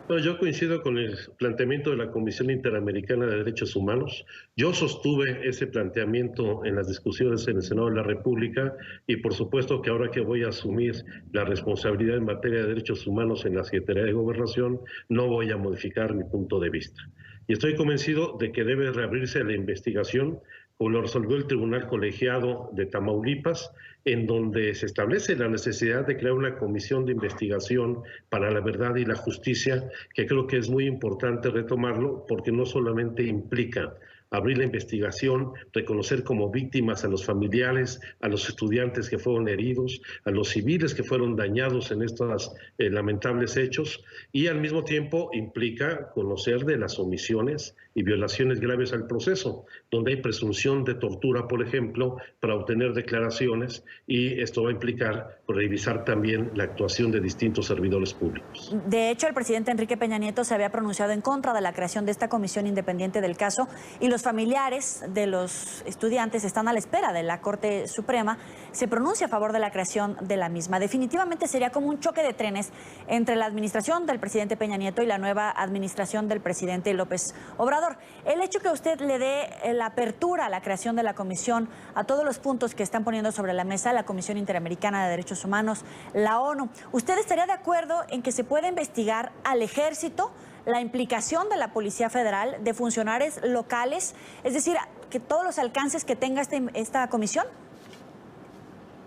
Bueno, yo coincido con el planteamiento de la Comisión Interamericana de Derechos Humanos. Yo sostuve ese planteamiento en las discusiones en el Senado de la República y por supuesto que ahora que voy a asumir la responsabilidad en materia de derechos humanos en la Secretaría de Gobernación, no voy a modificar mi punto de vista. Y estoy convencido de que debe reabrirse la investigación como lo resolvió el Tribunal Colegiado de Tamaulipas, en donde se establece la necesidad de crear una comisión de investigación para la verdad y la justicia, que creo que es muy importante retomarlo, porque no solamente implica abrir la investigación, reconocer como víctimas a los familiares, a los estudiantes que fueron heridos, a los civiles que fueron dañados en estos lamentables hechos, y al mismo tiempo implica conocer de las omisiones y violaciones graves al proceso, donde hay presunción de tortura, por ejemplo, para obtener declaraciones, y esto va a implicar revisar también la actuación de distintos servidores públicos. De hecho, el presidente Enrique Peña Nieto se había pronunciado en contra de la creación de esta comisión independiente del caso, y los familiares de los estudiantes están a la espera de la Corte Suprema se pronuncie a favor de la creación de la misma. Definitivamente sería como un choque de trenes entre la administración del presidente Peña Nieto y la nueva administración del presidente López Obrador. El hecho que usted le dé la apertura a la creación de la comisión, a todos los puntos que están poniendo sobre la mesa la Comisión Interamericana de Derechos Humanos, la ONU, ¿usted estaría de acuerdo en que se pueda investigar al ejército, la implicación de la Policía Federal, de funcionarios locales, es decir, que todos los alcances que tenga esta comisión?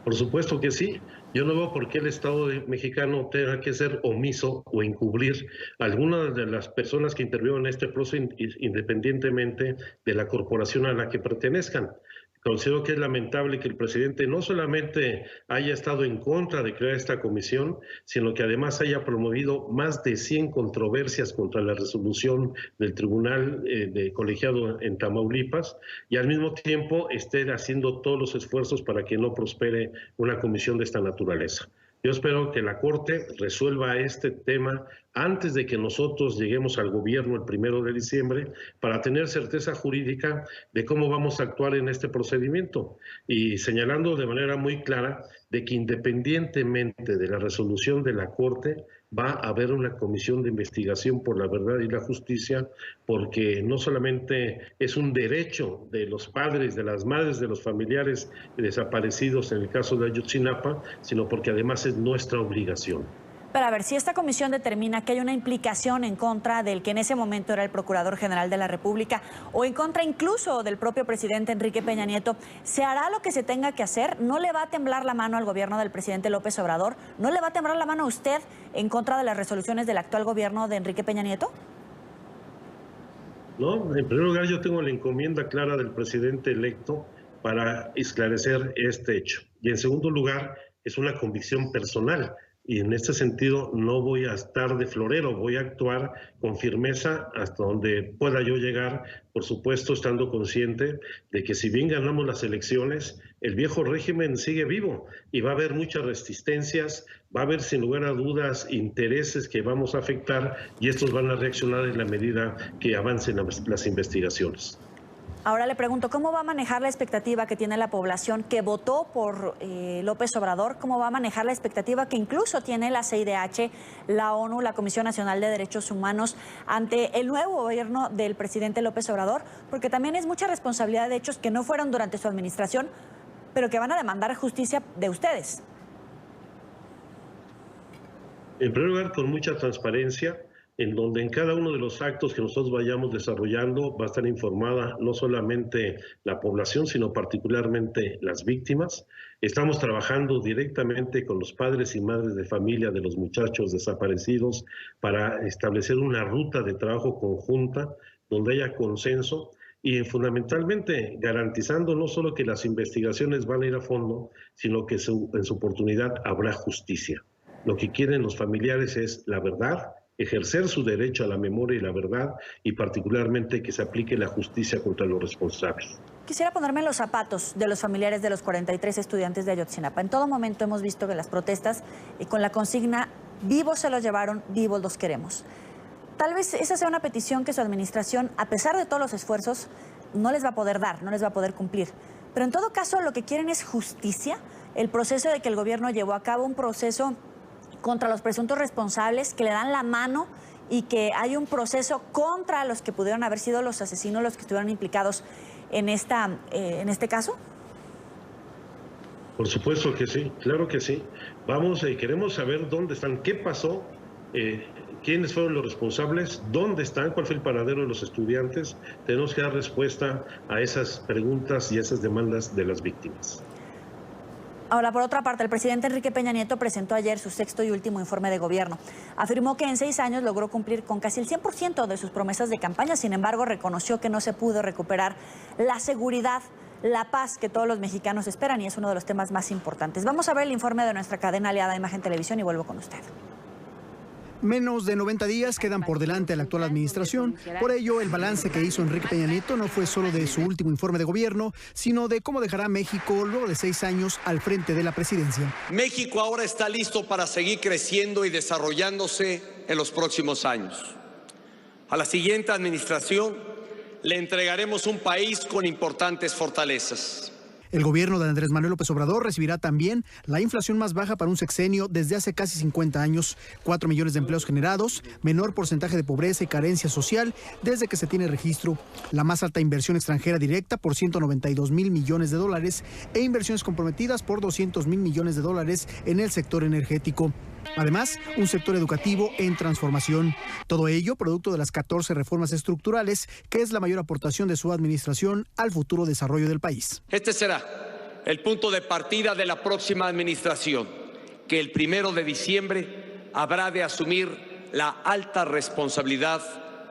Por supuesto que sí. Yo no veo por qué el Estado mexicano tenga que ser omiso o encubrir a algunas de las personas que intervienen en este proceso independientemente de la corporación a la que pertenezcan. Considero que es lamentable que el presidente no solamente haya estado en contra de crear esta comisión, sino que además haya promovido más de 100 controversias contra la resolución del Tribunal de Colegiado en Tamaulipas, y al mismo tiempo esté haciendo todos los esfuerzos para que no prospere una comisión de esta naturaleza. Yo espero que la Corte resuelva este tema antes de que nosotros lleguemos al gobierno el 1 de diciembre para tener certeza jurídica de cómo vamos a actuar en este procedimiento, y señalando de manera muy clara de que independientemente de la resolución de la Corte va a haber una comisión de investigación por la verdad y la justicia, porque no solamente es un derecho de los padres, de las madres, de los familiares desaparecidos en el caso de Ayotzinapa, sino porque además es nuestra obligación. Pero a ver, si esta comisión determina que hay una implicación en contra del que en ese momento era el Procurador General de la República, o en contra incluso del propio presidente Enrique Peña Nieto, ¿se hará lo que se tenga que hacer? ¿No le va a temblar la mano al gobierno del presidente López Obrador? ¿No le va a temblar la mano a usted en contra de las resoluciones del actual gobierno de Enrique Peña Nieto? No, en primer lugar yo tengo la encomienda clara del presidente electo para esclarecer este hecho. Y en segundo lugar, es una convicción personal. Y en este sentido no voy a estar de florero, voy a actuar con firmeza hasta donde pueda yo llegar, por supuesto estando consciente de que si bien ganamos las elecciones, el viejo régimen sigue vivo y va a haber muchas resistencias, va a haber sin lugar a dudas intereses que vamos a afectar, y estos van a reaccionar en la medida que avancen las investigaciones. Ahora le pregunto, ¿cómo va a manejar la expectativa que tiene la población que votó por López Obrador? ¿Cómo va a manejar la expectativa que incluso tiene la CIDH, la ONU, la Comisión Nacional de Derechos Humanos ante el nuevo gobierno del presidente López Obrador? Porque también es mucha responsabilidad de hechos que no fueron durante su administración, pero que van a demandar justicia de ustedes. En primer lugar, con mucha transparencia, en donde en cada uno de los actos que nosotros vayamos desarrollando va a estar informada no solamente la población, sino particularmente las víctimas. Estamos trabajando directamente con los padres y madres de familia de los muchachos desaparecidos para establecer una ruta de trabajo conjunta donde haya consenso y fundamentalmente garantizando no solo que las investigaciones van a ir a fondo, sino que en su oportunidad habrá justicia. Lo que quieren los familiares es la verdad, ejercer su derecho a la memoria y la verdad, y particularmente que se aplique la justicia contra los responsables. Quisiera ponerme en los zapatos de los familiares de los 43 estudiantes de Ayotzinapa. En todo momento hemos visto que las protestas con la consigna "vivos se los llevaron, vivos los queremos". Tal vez esa sea una petición que su administración, a pesar de todos los esfuerzos, no les va a poder dar, no les va a poder cumplir. Pero en todo caso lo que quieren es justicia, el proceso de que el gobierno llevó a cabo un proceso contra los presuntos responsables, que le dan la mano y que hay un proceso contra los que pudieron haber sido los asesinos, los que estuvieron implicados en este caso? Por supuesto que sí, claro que sí. Vamos, queremos saber dónde están, qué pasó quiénes fueron los responsables, dónde están, cuál fue el paradero de los estudiantes. Tenemos que dar respuesta a esas preguntas y a esas demandas de las víctimas. Ahora, por otra parte, el presidente Enrique Peña Nieto presentó ayer su sexto y último informe de gobierno. Afirmó que en 6 años logró cumplir con casi el 100% de sus promesas de campaña. Sin embargo, reconoció que no se pudo recuperar la seguridad, la paz que todos los mexicanos esperan, y es uno de los temas más importantes. Vamos a ver el informe de nuestra cadena aliada Imagen Televisión y vuelvo con usted. Menos de 90 días quedan por delante de la actual administración. Por ello, el balance que hizo Enrique Peña Nieto no fue solo de su último informe de gobierno, sino de cómo dejará México luego de 6 años al frente de la presidencia. México ahora está listo para seguir creciendo y desarrollándose en los próximos años. A la siguiente administración le entregaremos un país con importantes fortalezas. El gobierno de Andrés Manuel López Obrador recibirá también la inflación más baja para un sexenio desde hace casi 50 años, 4 millones de empleos generados, menor porcentaje de pobreza y carencia social desde que se tiene registro, la más alta inversión extranjera directa por 192,000 millones de dólares e inversiones comprometidas por 200,000 millones de dólares en el sector energético. Además, un sector educativo en transformación. Todo ello producto de las 14 reformas estructurales, que es la mayor aportación de su administración al futuro desarrollo del país. Este será el punto de partida de la próxima administración, que el 1 de diciembre habrá de asumir la alta responsabilidad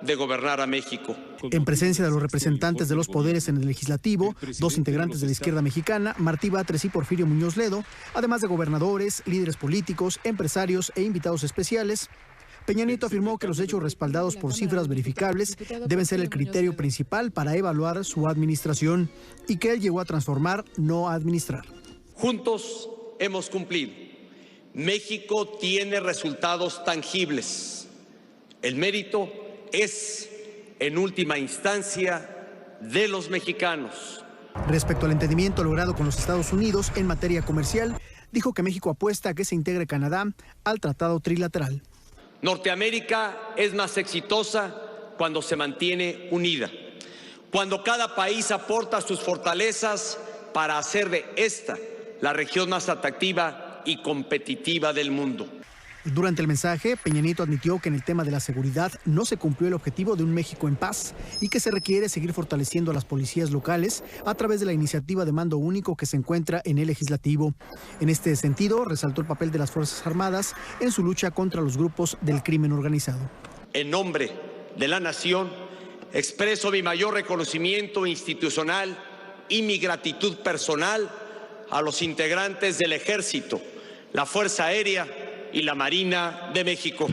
de gobernar a México. En presencia de los representantes de los poderes en el legislativo, 2 integrantes de la izquierda mexicana, Martí Batres y Porfirio Muñoz Ledo, además de gobernadores, líderes políticos, empresarios e invitados especiales, Peña Nieto afirmó que los hechos respaldados por cifras verificables deben ser el criterio principal para evaluar su administración y que él llegó a transformar, no a administrar. Juntos hemos cumplido. México tiene resultados tangibles. El mérito es, en última instancia, de los mexicanos. Respecto al entendimiento logrado con los Estados Unidos en materia comercial, dijo que México apuesta a que se integre Canadá al tratado trilateral. Norteamérica es más exitosa cuando se mantiene unida, cuando cada país aporta sus fortalezas para hacer de esta la región más atractiva y competitiva del mundo. Durante el mensaje, Peña Nieto admitió que en el tema de la seguridad no se cumplió el objetivo de un México en paz y que se requiere seguir fortaleciendo a las policías locales a través de la iniciativa de mando único que se encuentra en el legislativo. En este sentido, resaltó el papel de las Fuerzas Armadas en su lucha contra los grupos del crimen organizado. En nombre de la nación, expreso mi mayor reconocimiento institucional y mi gratitud personal a los integrantes del Ejército, la Fuerza Aérea y la Marina de México.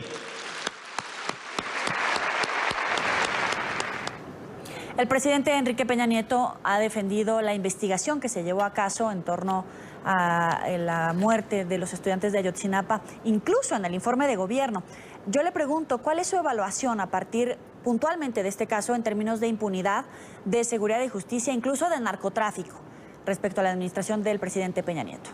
El presidente Enrique Peña Nieto ha defendido la investigación que se llevó a cabo en torno a la muerte de los estudiantes de Ayotzinapa, incluso en el informe de gobierno. Yo le pregunto, ¿cuál es su evaluación a partir puntualmente de este caso en términos de impunidad, de seguridad y justicia, incluso de narcotráfico, respecto a la administración del presidente Peña Nieto?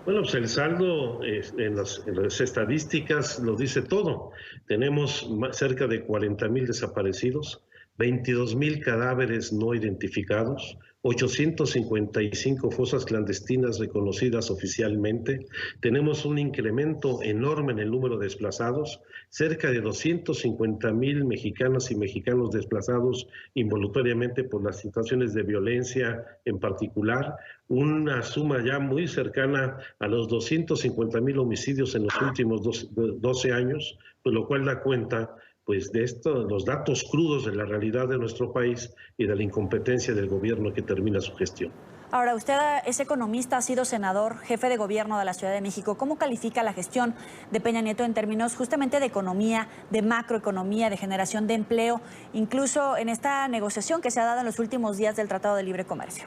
Bueno, pues el saldo en las estadísticas lo dice todo. Tenemos cerca de 40,000 desaparecidos, 22,000 cadáveres no identificados, 855 fosas clandestinas reconocidas oficialmente. Tenemos un incremento enorme en el número de desplazados, cerca de 250,000 mexicanas y mexicanos desplazados involuntariamente por las situaciones de violencia en particular, una suma ya muy cercana a los 250,000 homicidios en los últimos 12 años, pues lo cual da cuenta pues de esto, los datos crudos de la realidad de nuestro país y de la incompetencia del gobierno que termina su gestión. Ahora, usted es economista, ha sido senador, jefe de gobierno de la Ciudad de México. ¿Cómo califica la gestión de Peña Nieto en términos justamente de economía, de macroeconomía, de generación de empleo, incluso en esta negociación que se ha dado en los últimos días del Tratado de Libre Comercio?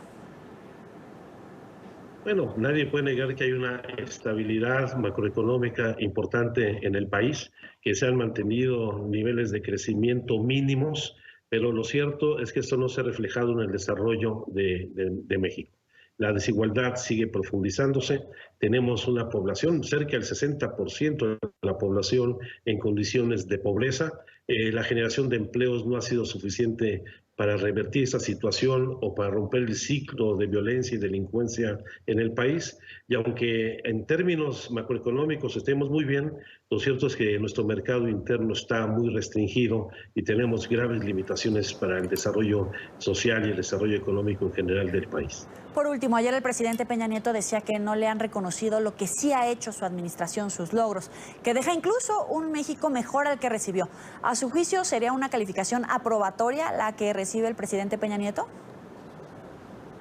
Bueno, nadie puede negar que hay una estabilidad macroeconómica importante en el país, que se han mantenido niveles de crecimiento mínimos, pero lo cierto es que esto no se ha reflejado en el desarrollo de México. La desigualdad sigue profundizándose, tenemos una población, cerca del 60% de la población en condiciones de pobreza, la generación de empleos no ha sido suficiente para revertir esa situación o para romper el ciclo de violencia y delincuencia en el país. Y aunque en términos macroeconómicos estemos muy bien, lo cierto es que nuestro mercado interno está muy restringido y tenemos graves limitaciones para el desarrollo social y el desarrollo económico en general del país. Por último, ayer el presidente Peña Nieto decía que no le han reconocido lo que sí ha hecho su administración, sus logros, que deja incluso un México mejor al que recibió. ¿A su juicio sería una calificación aprobatoria la que recibe el presidente Peña Nieto?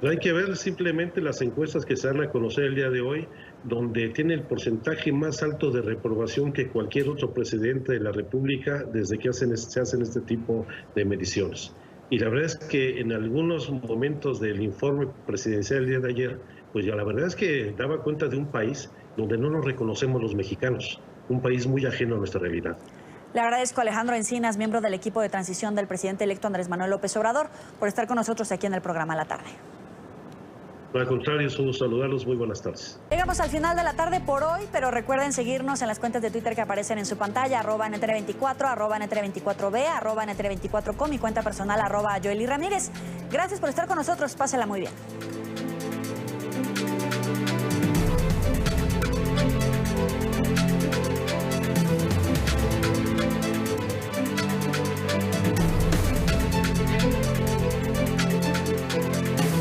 Hay que ver simplemente las encuestas que se dan a conocer el día de hoy, donde tiene el porcentaje más alto de reprobación que cualquier otro presidente de la República desde que se hacen este tipo de mediciones. Y la verdad es que en algunos momentos del informe presidencial el día de ayer, pues ya la verdad es que daba cuenta de un país donde no nos reconocemos los mexicanos, un país muy ajeno a nuestra realidad. Le agradezco a Alejandro Encinas, miembro del equipo de transición del presidente electo Andrés Manuel López Obrador, por estar con nosotros aquí en el programa La Tarde. Al contrario, solo saludarlos, muy buenas tardes. Llegamos al final de la tarde por hoy, pero recuerden seguirnos en las cuentas de Twitter que aparecen en su pantalla, @NTR24, @NTR24B, @NTR24com, mi cuenta personal, @Joely Ramírez. Gracias por estar con nosotros, pásela muy bien.